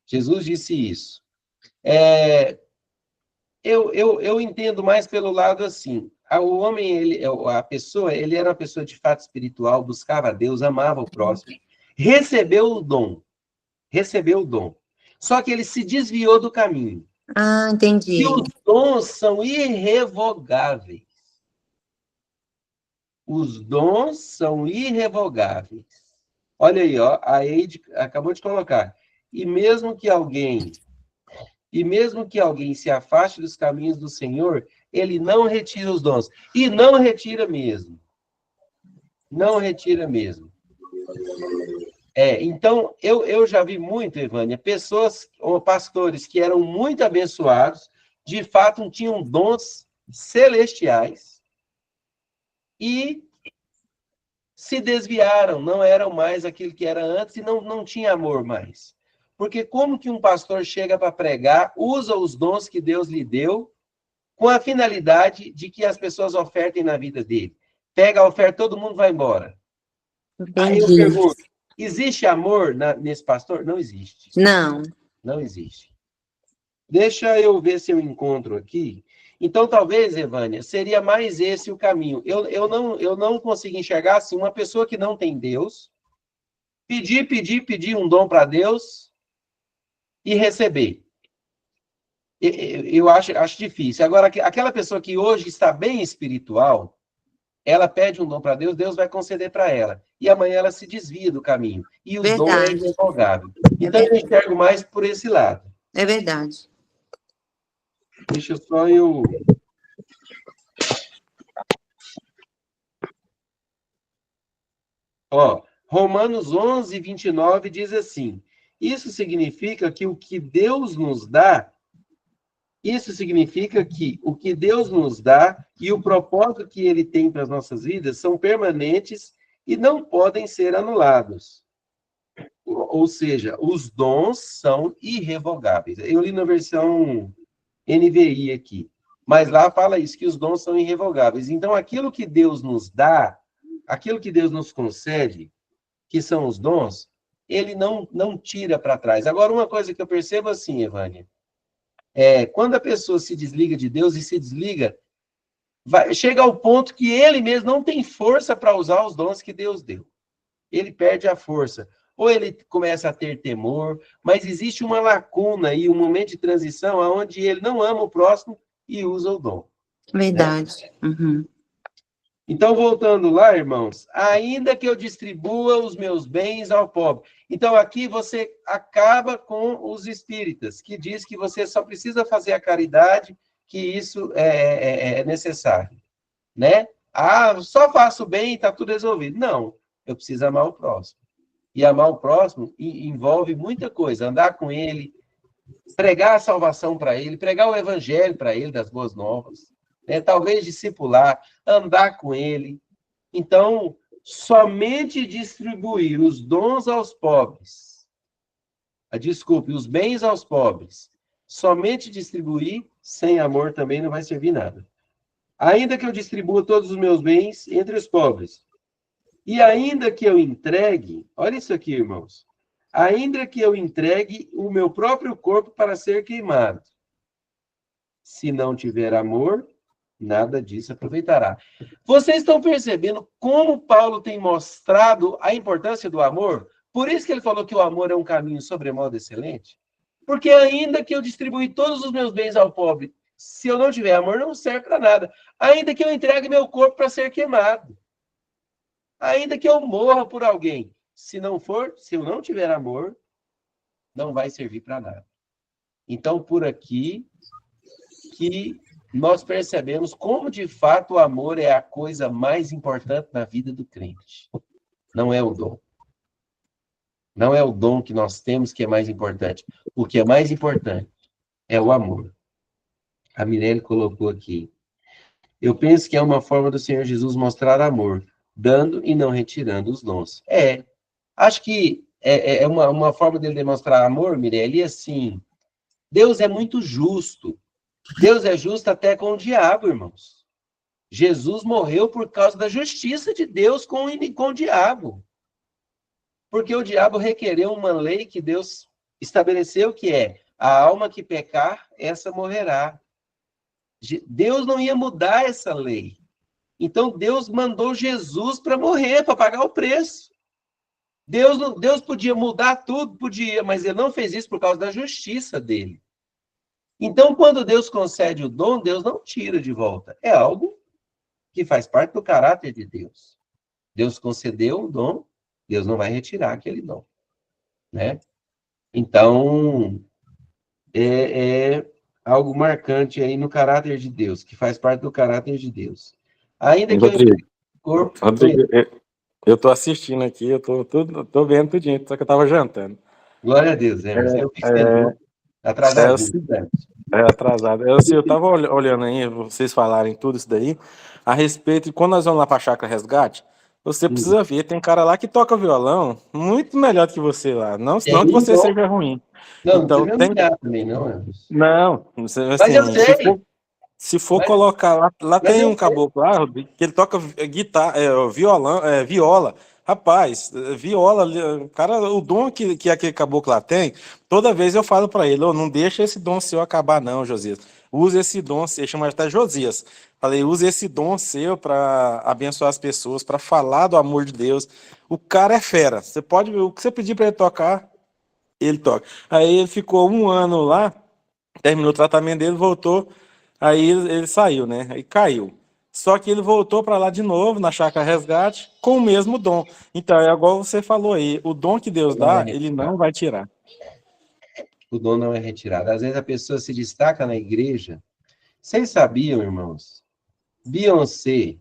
Jesus disse isso. Eu entendo mais pelo lado assim. O homem, a pessoa, ele era uma pessoa de fato espiritual, buscava a Deus, amava o próximo, recebeu o dom, recebeu o dom. Só que ele se desviou do caminho. Ah, E entendi. os dons são irrevogáveis. Os dons são irrevogáveis. Olha aí, ó, a Eide acabou de colocar. E mesmo que alguém se afaste dos caminhos do Senhor, ele não retira os dons. E não retira mesmo. Não retira mesmo. Então, eu já vi muito, Evânia, pessoas ou pastores que eram muito abençoados, de fato tinham dons celestiais e se desviaram, não eram mais aquilo que era antes e não tinha amor mais. Porque como que um pastor chega para pregar, usa os dons que Deus lhe deu, com a finalidade de que as pessoas ofertem na vida dele? Pega a oferta, todo mundo vai embora. Aí eu Entendi. pergunto, existe amor nesse pastor? Não existe. Não. Não existe. Deixa eu ver se eu encontro aqui. Então, talvez, Evânia, seria mais esse o caminho. Eu não consigo enxergar assim uma pessoa que não tem Deus, pedir um dom para Deus e receber. Eu acho difícil. Agora, aquela pessoa que hoje está bem espiritual, ela pede um dom para Deus, Deus vai conceder para ela. E amanhã ela se desvia do caminho. E o dom é Verdade. irrevogável. Então, eu enxergo mais por esse lado. É verdade. Deixa só eu... Ó, Romanos 11, 29 diz assim: isso significa que o que Deus nos dá, isso significa que o que Deus nos dá e o propósito que ele tem para as nossas vidas são permanentes e não podem ser anulados. Ou seja, os dons são irrevogáveis. Eu li na versão NVI aqui, mas lá fala isso, que os dons são irrevogáveis. Então, aquilo que Deus nos dá, aquilo que Deus nos concede, que são os dons, ele não tira para trás. Agora, uma coisa que eu percebo assim, Evânia, quando a pessoa se desliga de Deus e se desliga, chega ao ponto que ele mesmo não tem força para usar os dons que Deus deu. Ele perde a força. Ou ele começa a ter temor, mas existe uma lacuna e um momento de transição onde ele não ama o próximo e usa o dom. Verdade. Né? Uhum. Então, voltando lá, irmãos, ainda que eu distribua os meus bens ao pobre. Então, aqui você acaba com os espíritas, que diz que você só precisa fazer a caridade, que isso é necessário, né? Ah, só faço bem e está tudo resolvido. Não, eu preciso amar o próximo. E amar o próximo envolve muita coisa, andar com ele, pregar a salvação para ele, pregar o evangelho para ele, das boas novas, né? Talvez discipular, andar com ele. Então, somente distribuir os dons aos pobres, desculpe, os bens aos pobres, somente distribuir, sem amor também não vai servir nada. Ainda que eu distribua todos os meus bens entre os pobres, e ainda que eu entregue, olha isso aqui, irmãos, ainda que eu entregue o meu próprio corpo para ser queimado, se não tiver amor, nada disso aproveitará. Vocês estão percebendo como Paulo tem mostrado a importância do amor? Por isso que ele falou que o amor é um caminho sobremodo excelente? Porque ainda que eu distribuir todos os meus bens ao pobre, se eu não tiver amor, não serve para nada. Ainda que eu entregue meu corpo para ser queimado. Ainda que eu morra por alguém. Se eu não tiver amor, não vai servir para nada. Então, por aqui que nós percebemos como, de fato, o amor é a coisa mais importante na vida do crente. Não é o dom. Não é o dom que nós temos que é mais importante. O que é mais importante é o amor. A Mirelle colocou aqui. Eu penso que é uma forma do Senhor Jesus mostrar amor, dando e não retirando os dons. Acho que é uma forma dele demonstrar amor, Mirelle, e assim, Deus é muito justo. Deus é justo até com o diabo, irmãos. Jesus morreu por causa da justiça de Deus com o diabo. Porque o diabo requereu uma lei que Deus estabeleceu, que é a alma que pecar, essa morrerá. Deus não ia mudar essa lei. Então, Deus mandou Jesus para morrer, para pagar o preço. Deus podia mudar tudo, podia, mas ele não fez isso por causa da justiça dele. Então, quando Deus concede o dom, Deus não tira de volta. É algo que faz parte do caráter de Deus. Deus concedeu o dom, Deus não vai retirar aquele dom, né? Então, é algo marcante aí no caráter de Deus, que faz parte do caráter de Deus. Ainda que Rodrigo, eu tô assistindo aqui, eu tô vendo tudinho, só que eu tava jantando. Glória a Deus, Emerson. Atrasado. Atrasado. Eu tava olhando aí, vocês falarem tudo isso daí, a respeito de quando nós vamos lá pra Chácara Resgate, você precisa ver, tem cara lá que toca violão muito melhor do que você lá. Não que você seja ruim. Não, então, não tem também, não, Emerson. Não, assim, mas eu sei. Se for colocar lá tem um caboclo lá, que ele toca guitarra, viola. Rapaz, viola, cara, o dom que aquele caboclo lá tem, toda vez eu falo para ele, não deixa esse dom seu acabar não, Josias. Use esse dom seu, chama até Josias. Falei, use esse dom seu para abençoar as pessoas, para falar do amor de Deus. O cara é fera. Você pode, o que você pedir para ele tocar, ele toca. Aí ele ficou 1 ano lá, terminou o tratamento dele, voltou. Aí ele saiu, né? Aí caiu. Só que ele voltou para lá de novo, na Chácara Resgate, com o mesmo dom. Então, é igual você falou aí, o dom que Deus dá, ele não vai tirar. O dom não é retirado. Às vezes a pessoa se destaca na igreja. Vocês sabiam, irmãos? Beyoncé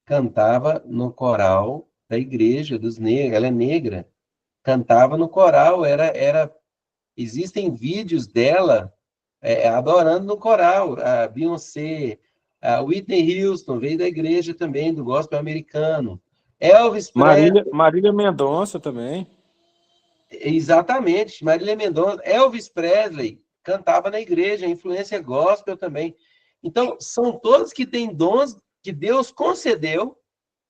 cantava no coral da igreja dos negros. Ela é negra. Cantava no coral. Existem vídeos dela adorando no coral. A Beyoncé, a Whitney Houston veio da igreja também, do gospel americano. Elvis Presley. Marília Mendonça também. Exatamente, Marília Mendonça. Elvis Presley cantava na igreja, influência gospel também. Então, são todos que têm dons que Deus concedeu,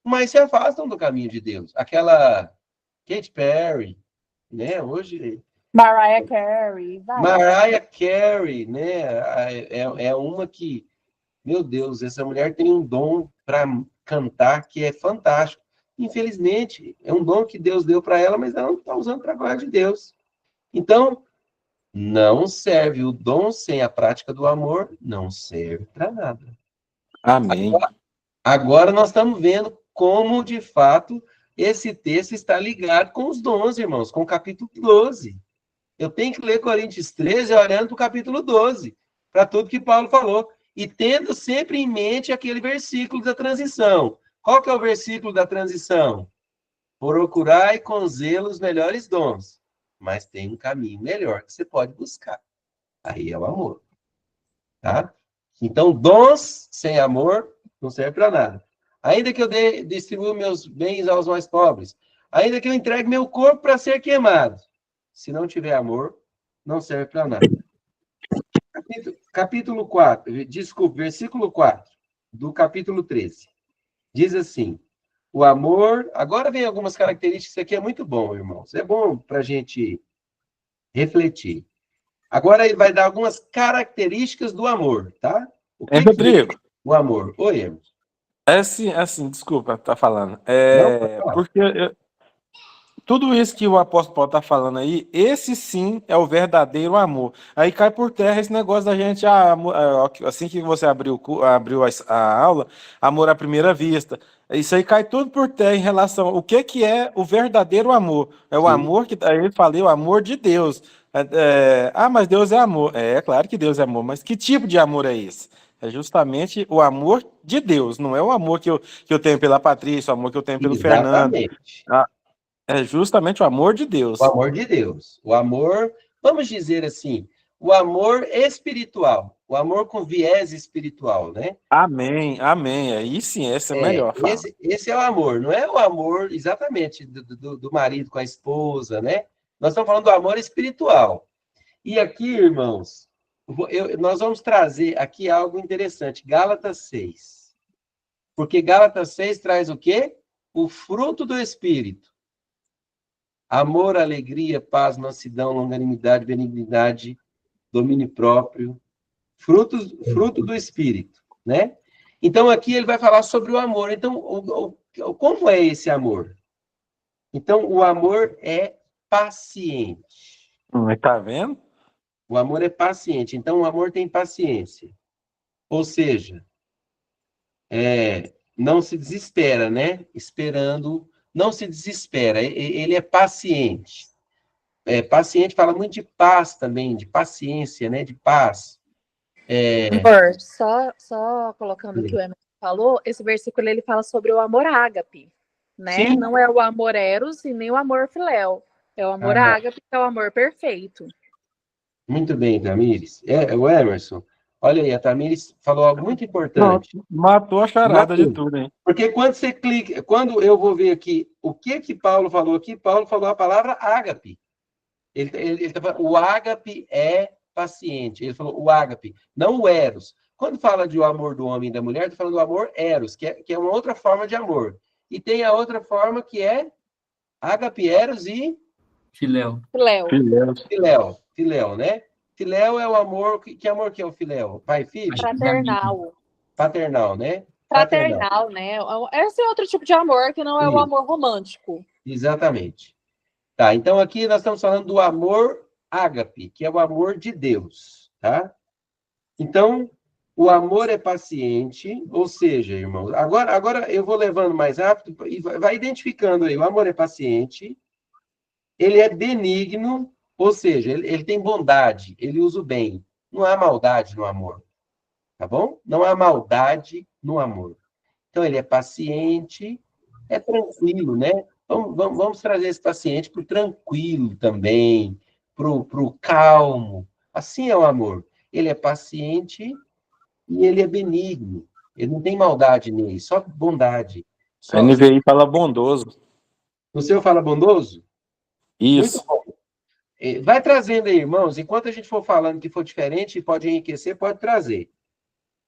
mas se afastam do caminho de Deus. Aquela Katy Perry, né? Hoje... Mariah Carey. Mariah Carey, né? É uma que, meu Deus, essa mulher tem um dom para cantar que é fantástico. Infelizmente, é um dom que Deus deu para ela, mas ela não está usando para a glória de Deus. Então, não serve o dom sem a prática do amor, não serve para nada. Amém. Agora nós estamos vendo como, de fato, esse texto está ligado com os dons, irmãos, com o capítulo 12. Eu tenho que ler Coríntios 13 olhando para o capítulo 12, para tudo que Paulo falou, e tendo sempre em mente aquele versículo da transição. Qual que é o versículo da transição? Procurai com zelo os melhores dons, mas tem um caminho melhor que você pode buscar. Aí é o amor. Tá? Então, dons sem amor não serve para nada. Ainda que eu distribua meus bens aos mais pobres, ainda que eu entregue meu corpo para ser queimado, se não tiver amor, não serve para nada. Capítulo 4, desculpe, versículo 4 do capítulo 13. Diz assim, o amor... Agora vem algumas características, isso aqui é muito bom, irmãos. É bom para a gente refletir. Agora ele vai dar algumas características do amor, tá? O que Rodrigo. É o amor? Oi, Emerson. Assim, desculpa, tá falando. Não, porque tudo isso que o apóstolo Paulo tá falando aí, esse sim é o verdadeiro amor. Aí cai por terra esse negócio da gente, assim que você abriu a aula, amor à primeira vista. Isso aí cai tudo por terra em relação ao que é o verdadeiro amor. É o Sim. amor que aí eu falei, o amor de Deus. Mas Deus é amor. É claro que Deus é amor, mas que tipo de amor é esse? É justamente o amor de Deus, não é o amor que eu tenho pela Patrícia, o amor que eu tenho pelo Fernando. Exatamente. É justamente o amor de Deus. O amor de Deus. O amor, vamos dizer assim, o amor espiritual. O amor com viés espiritual, né? Amém, amém. Aí sim, essa é a melhor fala. Esse é o amor, não é o amor exatamente do marido com a esposa, né? Nós estamos falando do amor espiritual. E aqui, irmãos, nós vamos trazer aqui algo interessante, Gálatas 6. Porque Gálatas 6 traz o quê? O fruto do Espírito. Amor, alegria, paz, mansidão, longanimidade, benignidade, domínio próprio. Fruto do Espírito, né? Então, aqui ele vai falar sobre o amor. Então, como é esse amor? Então, o amor é paciente. Tá vendo? O amor é paciente. Então, o amor tem paciência. Ou seja, não se desespera, né? Esperando, não se desespera. Ele é paciente. Paciente fala muito de paz também, de paciência, né? De paz. Amor, só colocando o que o Emerson falou, esse versículo ele fala sobre o amor ágape, né? Sim. Não é o amor eros e nem o amor filéu. É o amor ágape, que é o amor perfeito. Muito bem, Tamires. O Emerson, olha aí, a Tamires falou algo muito importante. Matou a charada de tudo, hein? Porque quando você clica, quando eu vou ver aqui o que Paulo falou aqui, Paulo falou a palavra ágape. Ele tá falando, o ágape é paciente. Ele falou o ágape, não o eros. Quando fala de o amor do homem e da mulher, está falando do amor eros, que é uma outra forma de amor. E tem a outra forma que é ágape, eros e Filéu. Filéu, né? Filéu é o amor, que amor que é o filéu? Pai e filho? Fraternal. Paternal, né? Fraternal, né? Esse é outro tipo de amor que não é o amor romântico. Exatamente. Tá, então aqui nós estamos falando do amor ágape, que é o amor de Deus, tá? Então, o amor é paciente, ou seja, irmãos, agora eu vou levando mais rápido e vai identificando aí, o amor é paciente, ele é benigno, ou seja, ele tem bondade, ele usa o bem. Não há maldade no amor, tá bom? Não há maldade no amor. Então, ele é paciente, é tranquilo, né? Vamos trazer esse paciente para o tranquilo também, para o calmo. Assim é o amor. Ele é paciente e ele é benigno. Ele não tem maldade nele, só bondade. A NVI fala bondoso. No seu fala bondoso? Isso. Muito bom. Vai trazendo aí, irmãos. Enquanto a gente for falando que for diferente, pode enriquecer, pode trazer.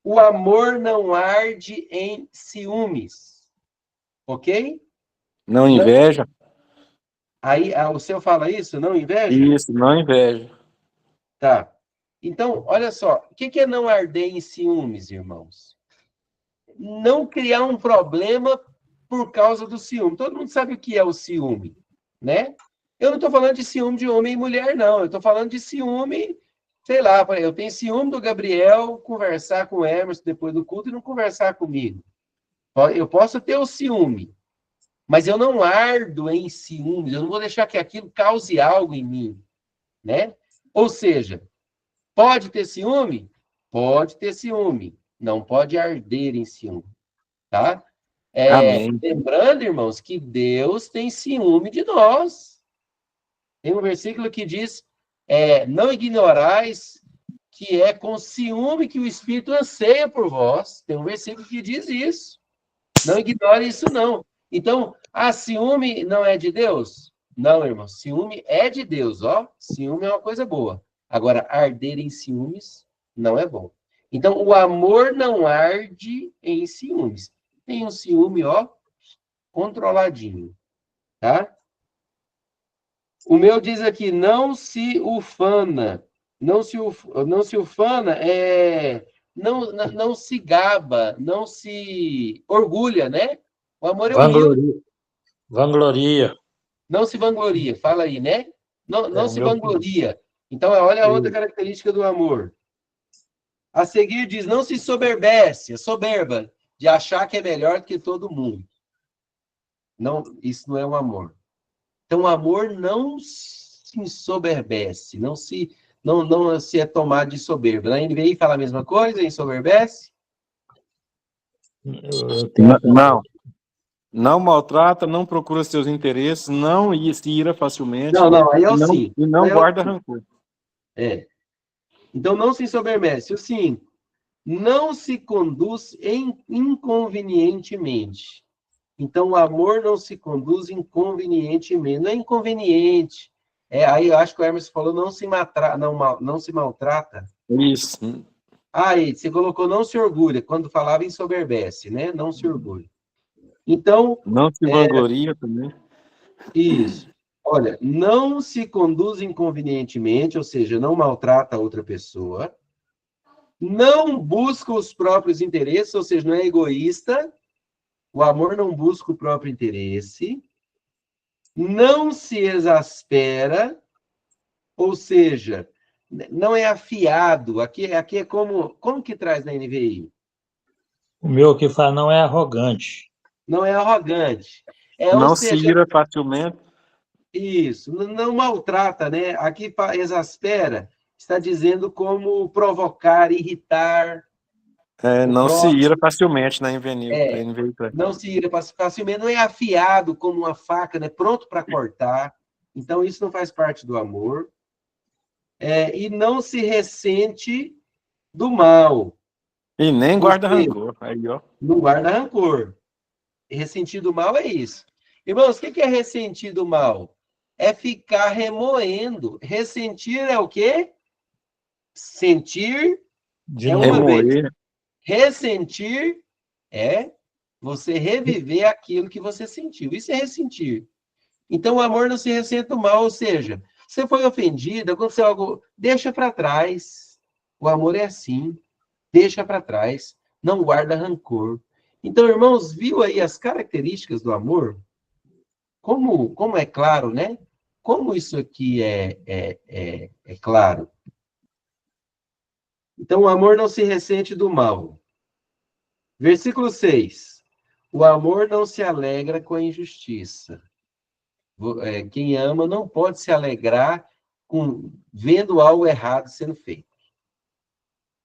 O amor não arde em ciúmes. Ok? Não inveja. Aí, o seu fala isso? Não inveja? Isso, não inveja. Tá. Então, olha só. O que é não arder em ciúmes, irmãos? Não criar um problema por causa do ciúme. Todo mundo sabe o que é o ciúme, né? Eu não estou falando de ciúme de homem e mulher, não. Eu estou falando de ciúme, sei lá, eu tenho ciúme do Gabriel conversar com o Emerson depois do culto e não conversar comigo. Eu posso ter o ciúme, mas eu não ardo em ciúmes, eu não vou deixar que aquilo cause algo em mim, né? Ou seja, pode ter ciúme? Pode ter ciúme, não pode arder em ciúme, tá? Amém. Lembrando, irmãos, que Deus tem ciúme de nós. Tem um versículo que diz, não ignorais que é com ciúme que o Espírito anseia por vós. Tem um versículo que diz isso. Não ignore isso, não. Então, ciúme não é de Deus? Não, irmão. Ciúme é de Deus, ó. Ciúme é uma coisa boa. Agora, arder em ciúmes não é bom. Então, o amor não arde em ciúmes. Tem um ciúme, ó, controladinho, tá? O meu diz aqui, não se ufana. Não se ufana, não se gaba, não se orgulha, né? O amor é humilde. Vangloria. Não se vangloria, fala aí, né? Não se vangloria. Então, olha a outra característica do amor. A seguir diz, não se soberbece, a soberba, de achar que é melhor que todo mundo. Não, isso não é um amor. Então, o amor não se ensoberbece, não se não se é tomado de soberba. Na NVI fala a mesma coisa, ensoberbece? Eu tenho- Não maltrata, não procura seus interesses, não se ira facilmente Não, aí é o 5. e não guarda rancor. Então, não se ensoberbece. O 5. Não se conduz inconvenientemente. Então, o amor não se conduz inconvenientemente. Não é inconveniente. Aí eu acho que o Hermes falou não se maltrata. Isso. Aí, você colocou não se orgulha, quando falava ensoberbece, né? Não se orgulha. Então, Não se vangloria também. isso. Olha, não se conduz inconvenientemente, ou seja, não maltrata a outra pessoa. Não busca os próprios interesses, ou seja, não é egoísta. O amor não busca o próprio interesse. Não se exaspera, ou seja, não é afiado. Aqui é como que traz na NVI? O meu aqui fala não é arrogante. Não é arrogante. Ou Não se seja, ira facilmente. isso, não maltrata, né? Aqui exaspera, está dizendo como provocar, irritar. Não se próximo. ira facilmente na NVI. Não se ira facilmente, não é afiado como uma faca, né? Pronto para cortar. Então, isso não faz parte do amor. E não se ressente do mal. E nem Ou guarda seja, rancor. Aí, ó. não guarda rancor. Ressentir do mal é isso. Irmãos, o que é ressentir do mal? É ficar remoendo. Ressentir é o quê? Sentir De é novo. uma vez. Remoer. Ressentir é você reviver aquilo que você sentiu. Isso é ressentir. Então, o amor não se ressente do mal, ou seja, você foi ofendido, aconteceu algo, deixa para trás. O amor é assim, deixa para trás, não guarda rancor. Então, irmãos, viu aí as características do amor? Como é claro, né? Como isso aqui é claro. Então, o amor não se ressente do mal. Versículo 6. O amor não se alegra com a injustiça. Quem ama não pode se alegrar vendo algo errado sendo feito.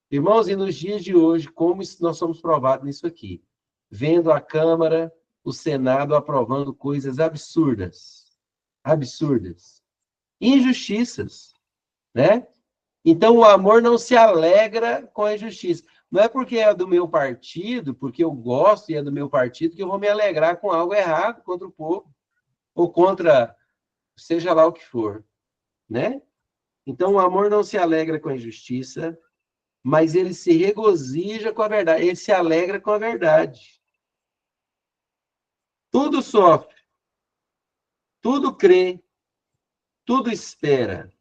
Irmãos, e nos dias de hoje, como nós somos provados nisso aqui? Vendo a Câmara, o Senado aprovando coisas absurdas. Absurdas. Injustiças, né? Então, o amor não se alegra com a injustiça. Não é porque é do meu partido, porque eu gosto e é do meu partido, que eu vou me alegrar com algo errado contra o povo. Ou contra, seja lá o que for, né? Então, o amor não se alegra com a injustiça, mas ele se regozija com a verdade. Ele se alegra com a verdade. Tudo sofre, tudo crê, tudo espera,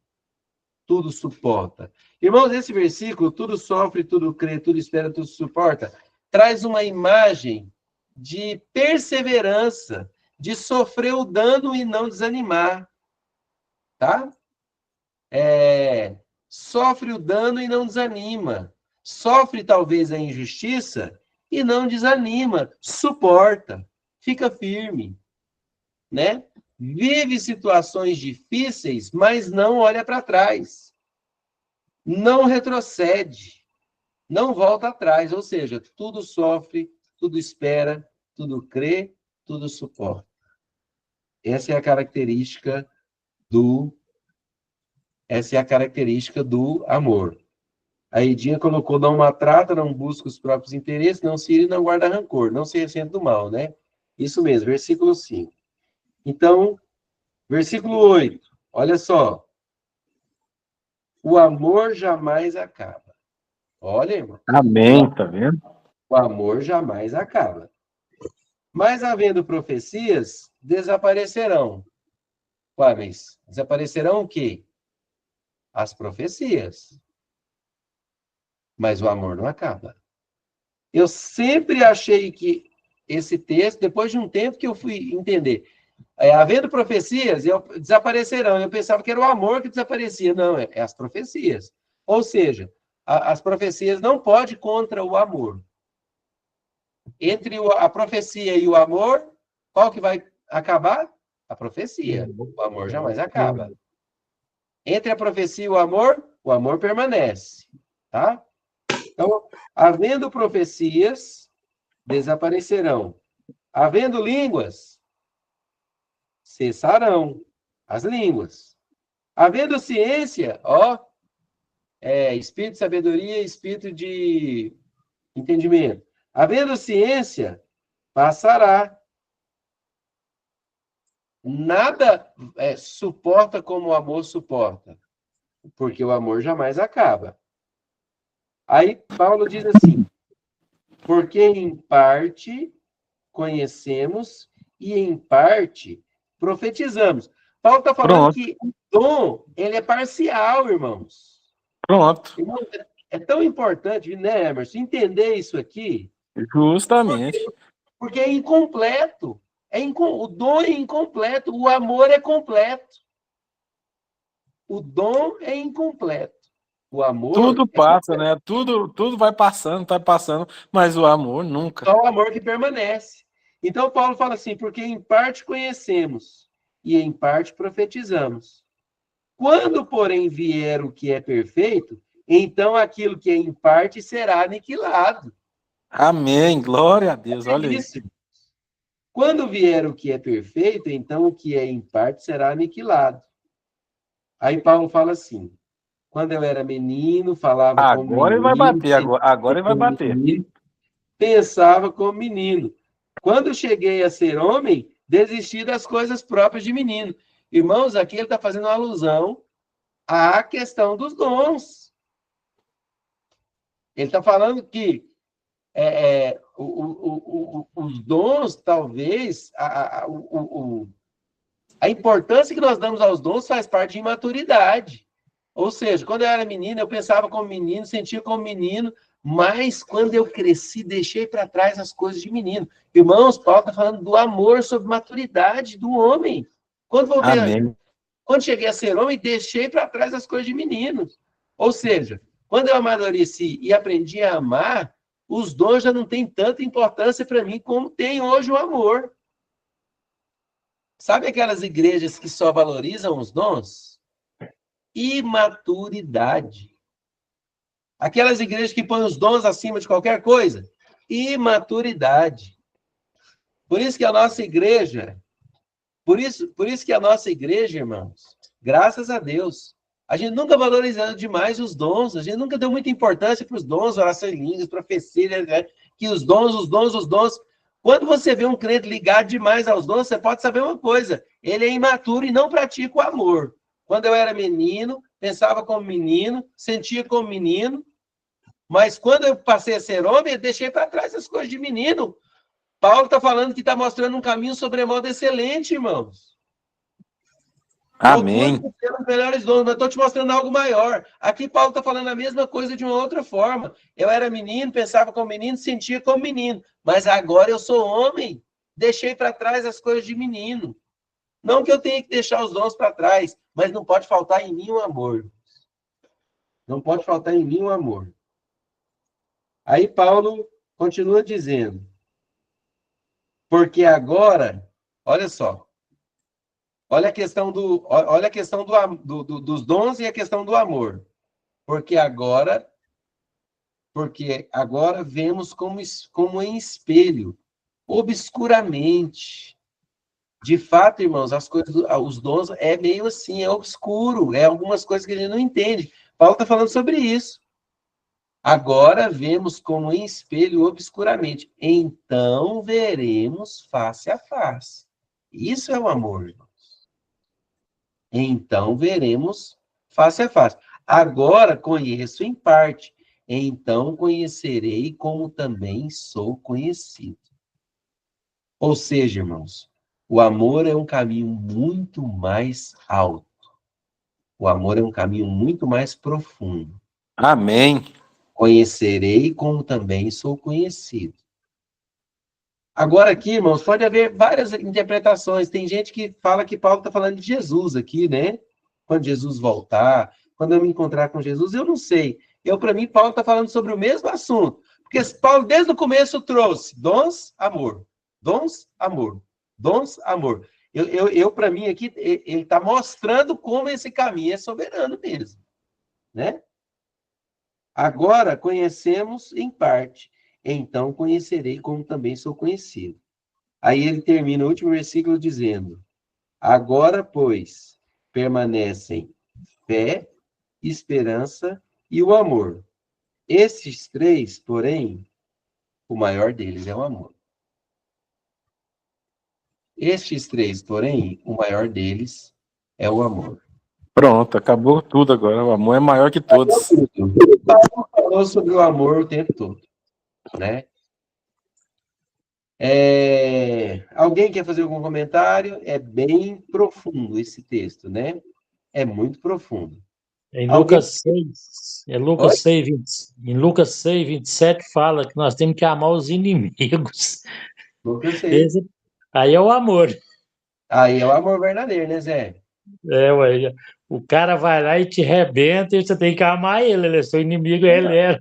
tudo suporta. Irmãos, esse versículo, tudo sofre, tudo crê, tudo espera, tudo suporta, traz uma imagem de perseverança, de sofrer o dano e não desanimar. Tá? Sofre o dano e não desanima. Sofre talvez a injustiça e não desanima. Suporta. Fica firme. Né? Vive situações difíceis, mas não olha para trás. Não retrocede. Não volta atrás. Ou seja, tudo sofre, tudo espera, tudo crê, tudo suporta. Essa é a característica do amor. A Edinha colocou, não maltrata, não busca os próprios interesses, não se ira e não guarda rancor, não se ressente do mal, né? Isso mesmo, versículo 5. Então, versículo 8, olha só. O amor jamais acaba. Olha, irmão. Amém, tá vendo? O amor jamais acaba. Mas, havendo profecias, desaparecerão. Ué, mas desaparecerão o quê? As profecias. Mas o amor não acaba. Eu sempre achei que esse texto, depois de um tempo que eu fui entender, havendo profecias, desaparecerão. Eu pensava que era o amor que desaparecia. Não, é as profecias. Ou seja, as profecias não podem contra o amor. Entre a profecia e o amor, qual que vai acabar? A profecia. O amor jamais acaba. Entre a profecia e o amor, o amor permanece, tá? Então, havendo profecias, desaparecerão. Havendo línguas, cessarão as línguas. Havendo ciência, espírito de sabedoria, espírito de entendimento. Havendo ciência, passará. Nada suporta como o amor suporta, porque o amor jamais acaba. Aí Paulo diz assim, porque em parte conhecemos e em parte profetizamos. Paulo está falando Pronto. que o dom, ele é parcial, irmãos. Pronto. Irmãos, é tão importante, né, Emerson, entender isso aqui, Justamente. porque é incompleto. O dom é incompleto, o amor é completo. O dom é incompleto. O amor Tudo é passa, completo. né? Tudo vai passando, mas o amor nunca. Só o amor que permanece. Então, Paulo fala assim, porque em parte conhecemos e em parte profetizamos. Quando, porém, vier o que é perfeito, então aquilo que é em parte será aniquilado. Amém. Glória a Deus. É Olha aí. isso. Quando vier o que é perfeito, então o que é em parte será aniquilado. Aí Paulo fala assim, quando eu era menino, falava como Agora ele vai menino, bater. Agora ele vai como bater. menino, pensava como menino. Quando cheguei a ser homem, desisti das coisas próprias de menino. Irmãos, aqui ele está fazendo uma alusão à questão dos dons. Ele está falando que os dons, talvez, a importância que nós damos aos dons faz parte de imaturidade. Ou seja, quando eu era menino, eu pensava como menino, sentia como menino, mas quando eu cresci, deixei para trás as coisas de menino. Irmãos, Paulo está falando do amor sobre maturidade do homem. Amém. Quando cheguei a ser homem, deixei para trás as coisas de menino. Ou seja, quando eu amadureci e aprendi a amar, os dons já não têm tanta importância para mim como tem hoje o amor. Sabe aquelas igrejas que só valorizam os dons? Imaturidade. Aquelas igrejas que põem os dons acima de qualquer coisa? Imaturidade. Por isso que a nossa igreja, por isso que a nossa igreja, irmãos, graças a Deus, a gente nunca valorizou demais os dons, a gente nunca deu muita importância para os dons, oração em línguas, profecia, né? Que os dons. Quando você vê um crente ligado demais aos dons, você pode saber uma coisa, ele é imaturo e não pratica o amor. Quando eu era menino, pensava como menino, sentia como menino, mas quando eu passei a ser homem, eu deixei para trás as coisas de menino. Paulo está falando que está mostrando um caminho sobremodo excelente, irmãos. Amém. Procure ter os melhores dons, mas estou te mostrando algo maior. Aqui Paulo está falando a mesma coisa de uma outra forma. Eu era menino, pensava como menino, sentia como menino. Mas agora eu sou homem. Deixei para trás as coisas de menino. Não que eu tenha que deixar os dons para trás, mas não pode faltar em mim o amor. Não pode faltar em mim o amor. Aí Paulo continua dizendo, porque agora, olha só, olha a questão dos dons e a questão do amor. Porque agora vemos como em espelho, obscuramente. De fato, irmãos, os dons é meio assim, é obscuro, é algumas coisas que a gente não entende. Paulo está falando sobre isso. Agora vemos como em espelho obscuramente. Então veremos face a face. Isso é o amor, irmãos. Então veremos face a face. Agora conheço em parte. Então conhecerei como também sou conhecido. Ou seja, irmãos, o amor é um caminho muito mais alto. O amor é um caminho muito mais profundo. Amém. Conhecerei como também sou conhecido. Agora aqui, irmãos, pode haver várias interpretações. Tem gente que fala que Paulo está falando de Jesus aqui, né? Quando Jesus voltar, quando eu me encontrar com Jesus, eu não sei. Para mim, Paulo está falando sobre o mesmo assunto. Porque Paulo, desde o começo, trouxe dons, amor. Dons, amor. Dons, amor. Para mim, aqui, ele está mostrando como esse caminho é soberano mesmo. né? Agora conhecemos em parte, então conhecerei como também sou conhecido. Aí ele termina o último versículo dizendo: agora, pois, permanecem fé, esperança e o amor. Esses três, porém, o maior deles é o amor. Estes três, porém, o maior deles é o amor. Pronto, acabou tudo agora. O amor é maior que todos. Paulo falou sobre o amor o tempo todo, né? Alguém quer fazer algum comentário? É bem profundo esse texto, né? É muito profundo. Em Alguém... Lucas 6, Oi? Em Lucas 6, 27, fala que nós temos que amar os inimigos. Lucas 6. Aí é o amor. Aí é o amor verdadeiro, né, Zé? Ué, o cara vai lá e te rebenta e você tem que amar ele. Ele é seu inimigo, ele é.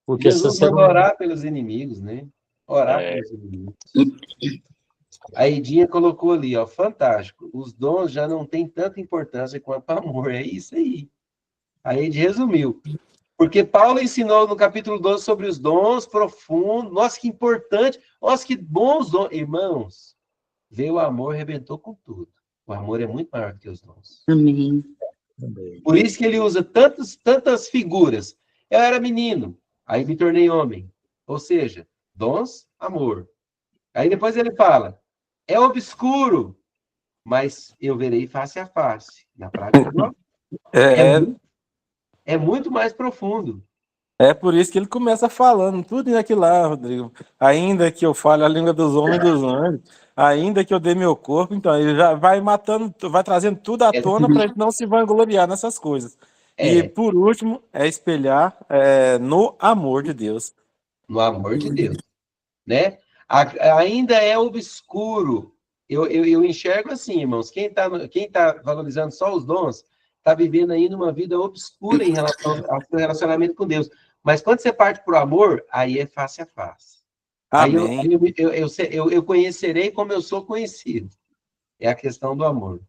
Porque se Jesus você manda não. orar pelos inimigos, né? Orar É, pelos inimigos. A Edinha colocou ali, ó, fantástico. Os dons já não têm tanta importância quanto o amor. É isso aí. A Ed resumiu. Porque Paulo ensinou no capítulo 12 sobre os dons profundos. Nossa, que importante. Nossa, que bons dons. Irmãos, veio o amor, arrebentou com tudo. O amor é muito maior do que os dons. Amém. Por isso que ele usa tantas figuras. Eu era menino, aí me tornei homem. Ou seja, dons, amor. Aí depois ele fala, é obscuro, mas eu verei face a face. Na prática do amor. É, É muito mais profundo. é por isso que ele começa falando tudo aquilo lá, Rodrigo. Ainda que eu fale a língua dos homens e dos anjos, ainda que eu dê meu corpo, então ele já vai matando, vai trazendo tudo à tona para a gente não se vangloriar nessas coisas. E É, por último, é espelhar no amor de Deus. no amor de Deus. Né? Ainda é obscuro. Eu enxergo assim, irmãos. Quem tá valorizando só os dons está vivendo ainda uma vida obscura em relação ao seu relacionamento com Deus. Mas quando você parte para o amor, aí é face a face. Aí Amém. eu conhecerei como eu sou conhecido. É a questão do amor.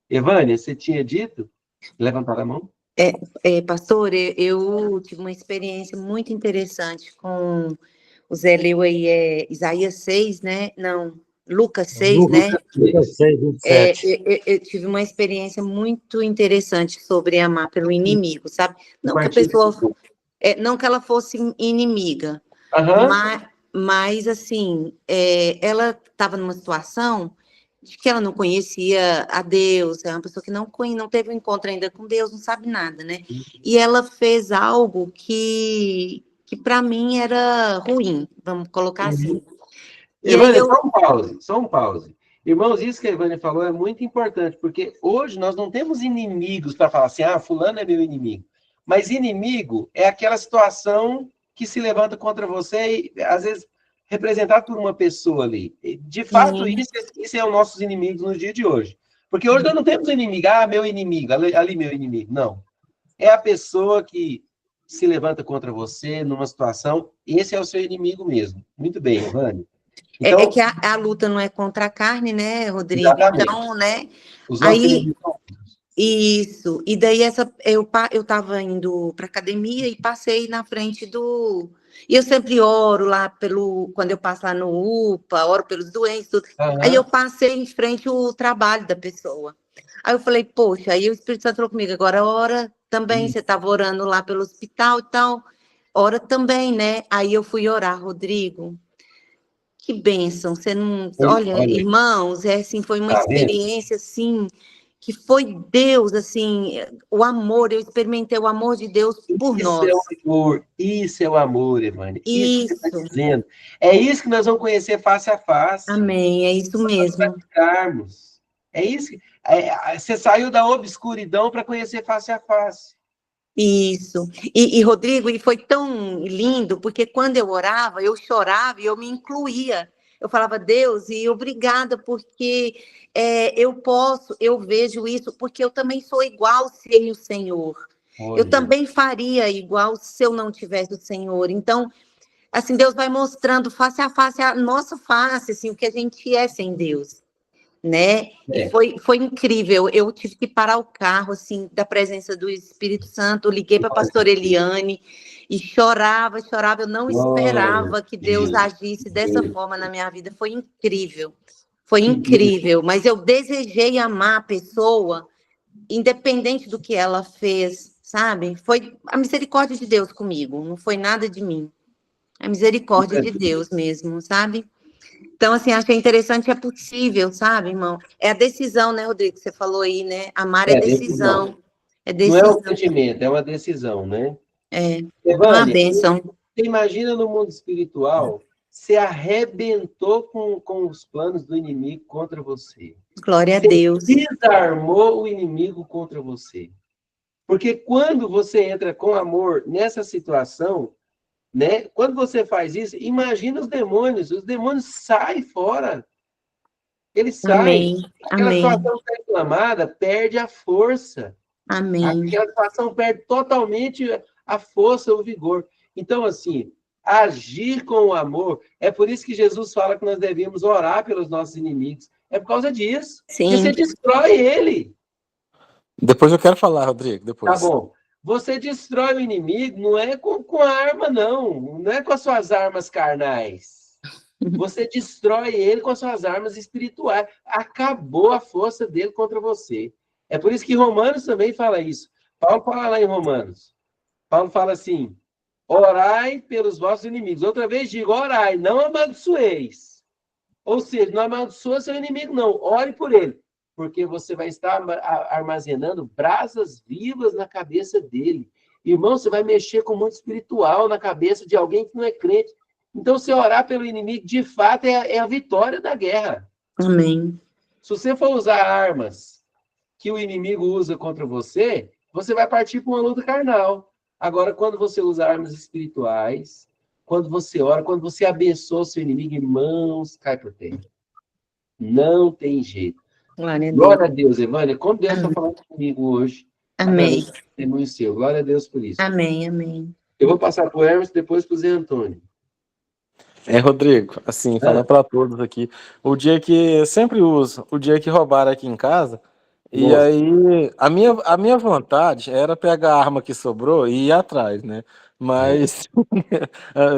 Evânia, você tinha dito? Levantar a mão? Pastor, eu tive uma experiência muito interessante com o Zé leu aí, Isaías 6, né? Não, Lucas 6, né? Lucas 6, 27. Eu tive uma experiência muito interessante sobre amar pelo inimigo, sabe? Não que a Compartilha. pessoa, não que ela fosse inimiga, Aham. mas assim, ela estava numa situação de que ela não conhecia a Deus, é uma pessoa que não teve um encontro ainda com Deus, não sabe nada, né? E ela fez algo que para mim era ruim, vamos colocar assim. E aí Evânia, só um pause. Irmãos, isso que a Evânia falou é muito importante, porque hoje nós não temos inimigos para falar assim, fulano é meu inimigo. Mas inimigo é aquela situação que se levanta contra você e, às vezes, representado por uma pessoa ali. De fato, isso é os nossos inimigos no dia de hoje. Porque hoje nós não temos inimigo, meu inimigo, ali meu inimigo. Não. É a pessoa que se levanta contra você numa situação, esse é o seu inimigo mesmo. Muito bem, Evânia. Então, é que a luta não é contra a carne, né, Rodrigo? exatamente. Então, né? Os nossos Aí, inimigos são... isso. E daí eu estava indo para academia e passei na frente do. E eu sempre oro lá quando eu passo lá no UPA, oro pelos doentes, tudo. Aí eu passei em frente ao trabalho da pessoa. Aí eu falei, poxa, aí o Espírito Santo falou comigo, agora ora também, você estava orando lá pelo hospital e tal, ora também, né? Aí eu fui orar, Rodrigo. Que bênção, você não... Olha, irmãos, assim, foi uma experiência, assim, que foi Deus, assim, o amor, eu experimentei o amor de Deus por nós. Isso é o amor, Evânia. Isso que você está Isso. dizendo. É isso que nós vamos conhecer face a face. Amém, é isso mesmo. É isso. Você saiu da obscuridão para conhecer face a face. Isso. E, Rodrigo, e foi tão lindo, porque quando eu orava, eu chorava e eu me incluía. Eu falava, Deus, e obrigada, porque eu vejo isso, porque eu também sou igual sem o Senhor. Eu também faria igual se eu não tivesse o Senhor. Então, assim, Deus vai mostrando face a face a nossa face, assim, o que a gente é sem Deus. né? É. E foi incrível. Eu tive que parar o carro, assim, da presença do Espírito Santo. Eu liguei para a pastora Eliane e chorava. Eu não esperava que Deus agisse dessa forma na minha vida. Foi incrível. Foi incrível. Mas eu desejei amar a pessoa, independente do que ela fez, sabe? Foi a misericórdia de Deus comigo. Não foi nada de mim. A misericórdia de Deus mesmo, sabe? Então, assim, achei interessante, é possível, sabe, irmão? É a decisão, né, Rodrigo, que você falou aí, né? Amar é decisão. É Não é decisão. um sentimento, é uma decisão, né? É uma Evane, bênção. você imagina no mundo espiritual, você arrebentou com os planos do inimigo contra você. Glória a Você Deus. desarmou o inimigo contra você. Porque quando você entra com amor nessa situação, né? Quando você faz isso, imagina os demônios saem fora. Eles saem. Amém. Aquela Amém. situação que está inflamada perde a força. Amém. Aquela situação perde totalmente a força, o vigor. Então, assim, agir com o amor, é por isso que Jesus fala que nós devemos orar pelos nossos inimigos. É por causa disso. Sim. Porque você destrói ele. Depois eu quero falar, Rodrigo, Tá depois. bom. Você destrói o inimigo, não é com a arma, não. Não é com as suas armas carnais. Você destrói ele com as suas armas espirituais. Acabou a força dele contra você. É por isso que Romanos também fala isso. Paulo fala lá em Romanos. Paulo fala assim, orai pelos vossos inimigos. Outra vez digo, orai, não amaldiçoeis. Ou seja, não amaldiçoa seu inimigo, não. Ore por ele. Porque você vai estar armazenando brasas vivas na cabeça dele. Irmão, você vai mexer com o mundo espiritual na cabeça de alguém que não é crente. Então, se orar pelo inimigo, de fato, é a vitória da guerra. Amém. Se você for usar armas que o inimigo usa contra você, você vai partir para uma luta carnal. Agora, quando você usa armas espirituais, quando você ora, quando você abençoa o seu inimigo, irmãos, cai por terra. Não tem jeito. Glória a Deus, Evânia. Como Deus está falando comigo hoje. Amém. Testemunho seu. Glória a Deus por isso. Amém, amém. Eu vou passar para o Hermes, depois para o Zé Antônio. Rodrigo, assim, falando para todos aqui, o dia que eu sempre uso, o dia que roubaram aqui em casa, e Nossa. aí a minha vontade era pegar a arma que sobrou e ir atrás, né? Mas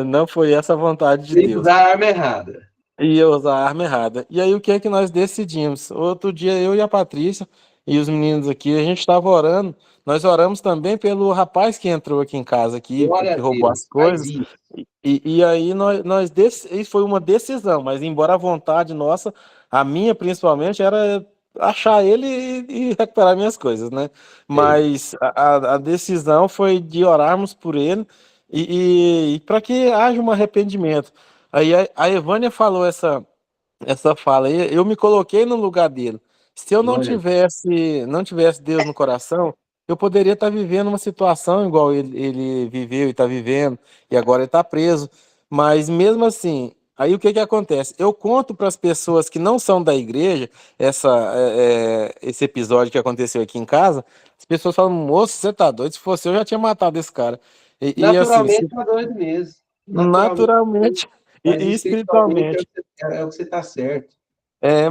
não foi essa a vontade de Tem que Deus. usar a arma errada. E eu usar a arma errada. E aí o que é que nós decidimos? Outro dia eu e a Patrícia e os meninos aqui, a gente estava orando, nós oramos também pelo rapaz que entrou aqui em casa, aqui, Glória que a roubou Deus. as coisas. E aí isso foi uma decisão, mas embora a vontade nossa, a minha principalmente, era achar ele e recuperar minhas coisas, né? Mas a decisão foi de orarmos por ele e para que haja um arrependimento. Aí a Evânia falou essa fala aí, eu me coloquei no lugar dele. Se eu não tivesse Deus no coração, eu poderia estar vivendo uma situação igual ele viveu e está vivendo, e agora ele está preso. Mas mesmo assim, aí o que acontece? Eu conto para as pessoas que não são da igreja esse episódio que aconteceu aqui em casa, as pessoas falam, moço, você tá doido? Se fosse eu já tinha matado esse cara. Naturalmente tá doido mesmo. Naturalmente e espiritualmente espiritualmente. é o que você está certo.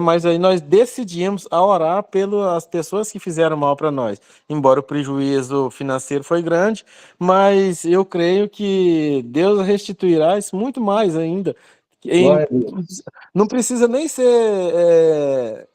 Mas aí nós decidimos a orar pelas pessoas que fizeram mal para nós. Embora o prejuízo financeiro foi grande, mas eu creio que Deus restituirá isso muito mais ainda. Não precisa nem ser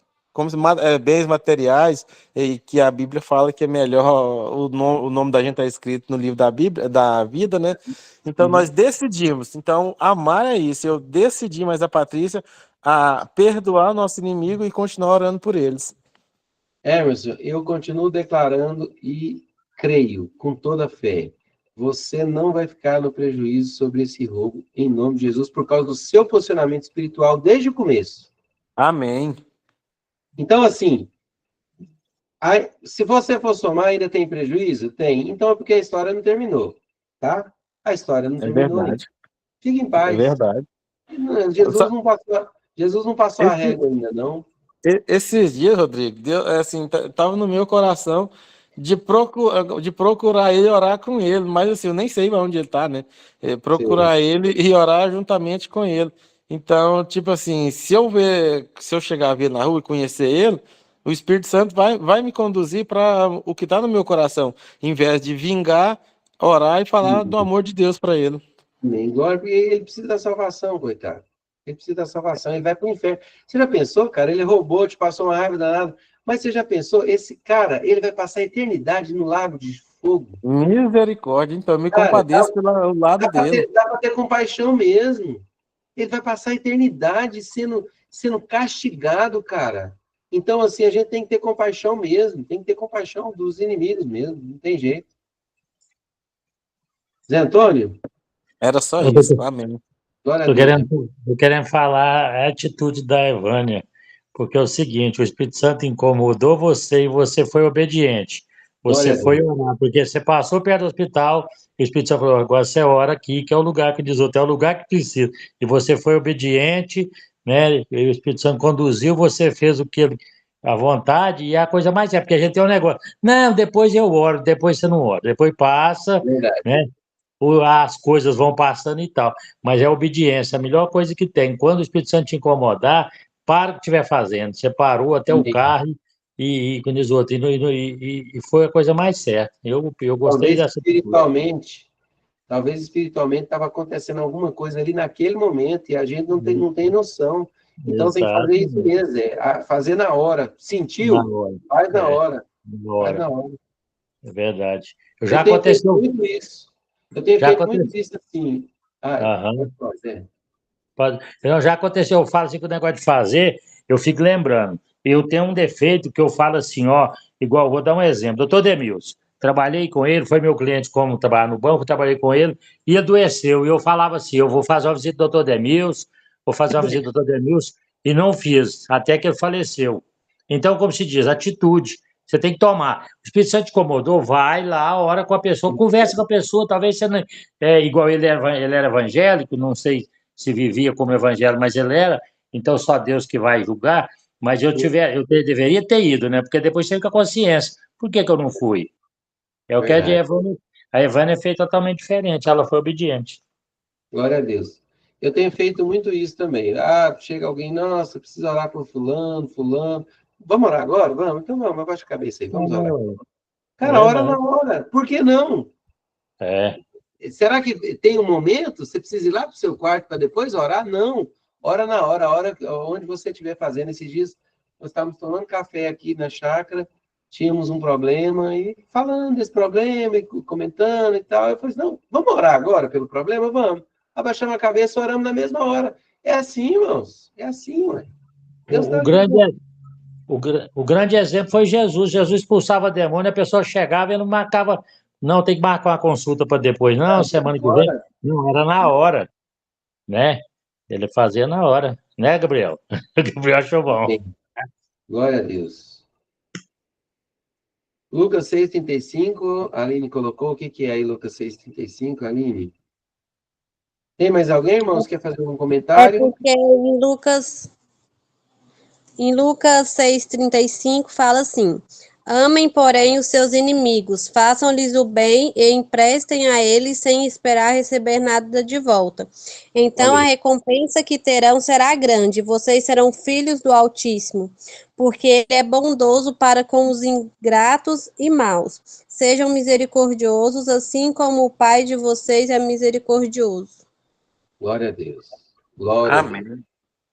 bens materiais, e que a Bíblia fala que é melhor o nome da gente está escrito no livro da Bíblia, da vida, né? Então nós decidimos. Então amar é isso. Eu decidi, mas a Patrícia, a perdoar o nosso inimigo e continuar orando por eles. Emerson, eu continuo declarando e creio com toda a fé. Você não vai ficar no prejuízo sobre esse roubo, em nome de Jesus, por causa do seu posicionamento espiritual desde o começo. Amém. Então, assim, se você for somar, ainda tem prejuízo? Tem. Então é porque a história não terminou, tá? A história não terminou. Verdade. Fique em paz. É verdade. Jesus não passou a régua ainda, não. Esses dias, Rodrigo, tava no meu coração de procurar ele e orar com ele, mas assim, eu nem sei onde ele tá, né? Procurar ele e orar juntamente com ele. Então, tipo assim, se eu chegar a ver na rua e conhecer ele, o Espírito Santo vai me conduzir para o que está no meu coração, em vez de vingar, orar e falar do amor de Deus para ele. Nem glória, porque ele precisa da salvação, coitado. Ele precisa da salvação, ele vai para o inferno. Você já pensou, cara? Ele roubou, te passou uma raiva danada. Mas você já pensou, esse cara, ele vai passar a eternidade no lago de fogo? Misericórdia, então me Cara, compadeço pelo lado dele. dá para ter compaixão mesmo. Ele vai passar a eternidade sendo castigado, cara. Então, assim, a gente tem que ter compaixão mesmo. Tem que ter compaixão dos inimigos mesmo. Não tem jeito. Zé Antônio? Era só Eu isso, amém. Glória a tô Deus. querendo falar a atitude da Evânia, porque é o seguinte, o Espírito Santo incomodou você e você foi obediente. Glória Você a foi Deus. orar, porque você passou perto do hospital, o Espírito Santo falou, agora você ora aqui, que é o lugar que diz outro, é o lugar que precisa. E você foi obediente, né? E o Espírito Santo conduziu, você fez o que ele, a vontade, e a coisa mais é, porque a gente tem um negócio, não, depois eu oro, depois você não ora, depois passa, Verdade. né? As coisas vão passando e tal, mas é a obediência, a melhor coisa que tem. Quando o Espírito Santo te incomodar, para o que estiver fazendo. Você parou até o Amém. carro e com os outros, e foi a coisa mais certa. Eu gostei dessa atitude. Talvez espiritualmente estava acontecendo alguma coisa ali naquele momento e a gente não tem noção. Então tem que fazer isso Exatamente. mesmo, fazer na hora. Na Sentiu? hora. Faz na É, hora. na Faz hora. na hora. É verdade. Eu Já tenho feito aconteceu. muito isso. Eu tenho Já feito muito aconteceu. isso assim. Ai, Aham. é. Então, já aconteceu, eu falo assim, que o negócio de fazer, eu fico lembrando. Eu tenho um defeito que eu falo assim, ó, igual, vou dar um exemplo. Doutor Demilson, trabalhei com ele, foi meu cliente como trabalhar no banco, trabalhei com ele, e adoeceu. E eu falava assim, eu vou fazer uma visita do doutor Demilson, vou fazer uma visita do doutor Demilson, e não fiz, até que ele faleceu. Então, como se diz, atitude, você tem que tomar. O Espírito Santo te incomodou, vai lá, ora com a pessoa, conversa com a pessoa, talvez você não, igual ele era evangélico, não sei se vivia como evangelho, mas ele era, então só Deus que vai julgar, mas deveria ter ido, né? Porque depois você fica com a consciência. Por que eu não fui? É o que Verdade. A Evânia fez totalmente diferente, ela foi obediente. Glória a Deus. Eu tenho feito muito isso também. Ah, chega alguém, nossa, precisa orar por fulano, fulano. Vamos orar agora? Vamos? Então vamos, abaixa a cabeça aí, vamos orar. É Cara, ora na verdade. hora. Por que não? É. Será que tem um momento? Você precisa ir lá para o seu quarto para depois orar? Não. Ora na hora, hora onde você estiver fazendo. Esses dias, nós estávamos tomando café aqui na chácara, tínhamos um problema, e falando desse problema, e comentando e tal. Eu falei assim, não, vamos orar agora pelo problema? Vamos. Abaixamos a cabeça, oramos na mesma hora. É assim, irmãos. É assim, ué. Deus O, está o grande, ajudando. o grande exemplo foi Jesus. Jesus expulsava demônio, a pessoa chegava e não marcava. Não, tem que marcar uma consulta para depois. Não, semana que vem. Agora, Não, era na hora, né? Ele fazia na hora, né, Gabriel? O Gabriel achou bom. amém. Glória a Deus. Lucas 6,35, a Aline colocou. O que é aí, Lucas 6,35, Aline? Tem mais alguém, irmãos, que quer fazer um É comentário? porque em Lucas 6,35 fala assim: amem, porém, os seus inimigos, façam-lhes o bem e emprestem a eles sem esperar receber nada de volta. Então Olha a aí. recompensa que terão será grande, vocês serão filhos do Altíssimo, porque ele é bondoso para com os ingratos e maus. Sejam misericordiosos, assim como o Pai de vocês é misericordioso. Glória a Deus. Glória a Deus. Amém.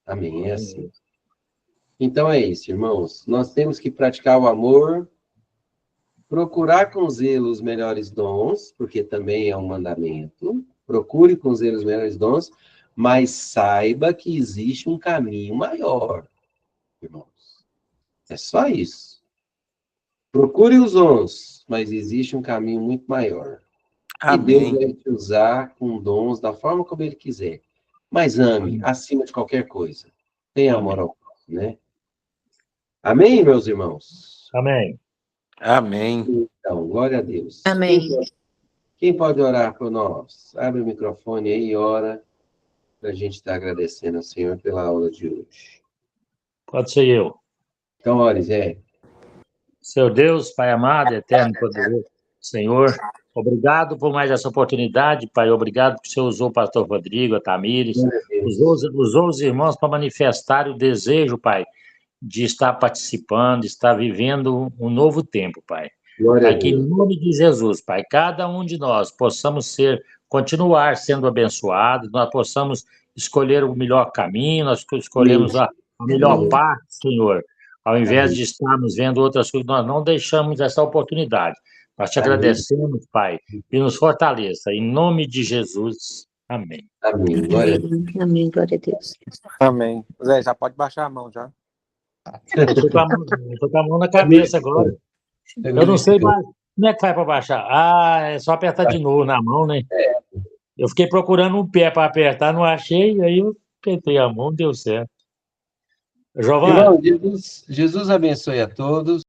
Amém. É assim. Então é isso, irmãos. Nós temos que praticar o amor, procurar com zelo os melhores dons, porque também é um mandamento. Procure com zelo os melhores dons, mas saiba que existe um caminho maior, irmãos. É só isso. Procure os dons, mas existe um caminho muito maior. E Deus Amém. vai te usar com dons da forma como Ele quiser. Mas ame, acima de qualquer coisa. Tenha amor Amém. ao próximo, né? Amém, meus irmãos? Amém. Amém. Então, glória a Deus. Amém. Quem pode orar por nós? Abre o microfone aí e ora, para a gente estar agradecendo ao Senhor pela aula de hoje. Pode ser eu. Então, olha, Zé. Seu Deus, Pai amado, eterno e poderoso, Senhor, Obrigado por mais essa oportunidade, Pai. Obrigado que o Senhor usou o pastor Rodrigo, a Tamires, usou os irmãos para manifestar o desejo, Pai, de estar participando, de estar vivendo um novo tempo, Pai. Glória a Pai, que em Deus. nome de Jesus, Pai, cada um de nós possamos continuar sendo abençoados, nós possamos escolher o melhor caminho, nós escolhemos a melhor Amém. parte, Senhor. Ao invés Amém. de estarmos vendo outras coisas, nós não deixamos essa oportunidade. Nós te Amém. agradecemos, Pai, e nos fortaleça. Em nome de Jesus. Amém. Amém. Glória a Deus. Amém, amém, glória a Deus. Amém. Zé, já pode baixar a mão já. Eu tô com a mão na cabeça agora. Eu não sei mais. Como é que faz para baixar? Ah, é só apertar de novo na mão, né? Eu fiquei procurando um pé para apertar, não achei, aí eu apertei a mão, deu certo. Giovanni. Irmão, Jesus abençoe a todos.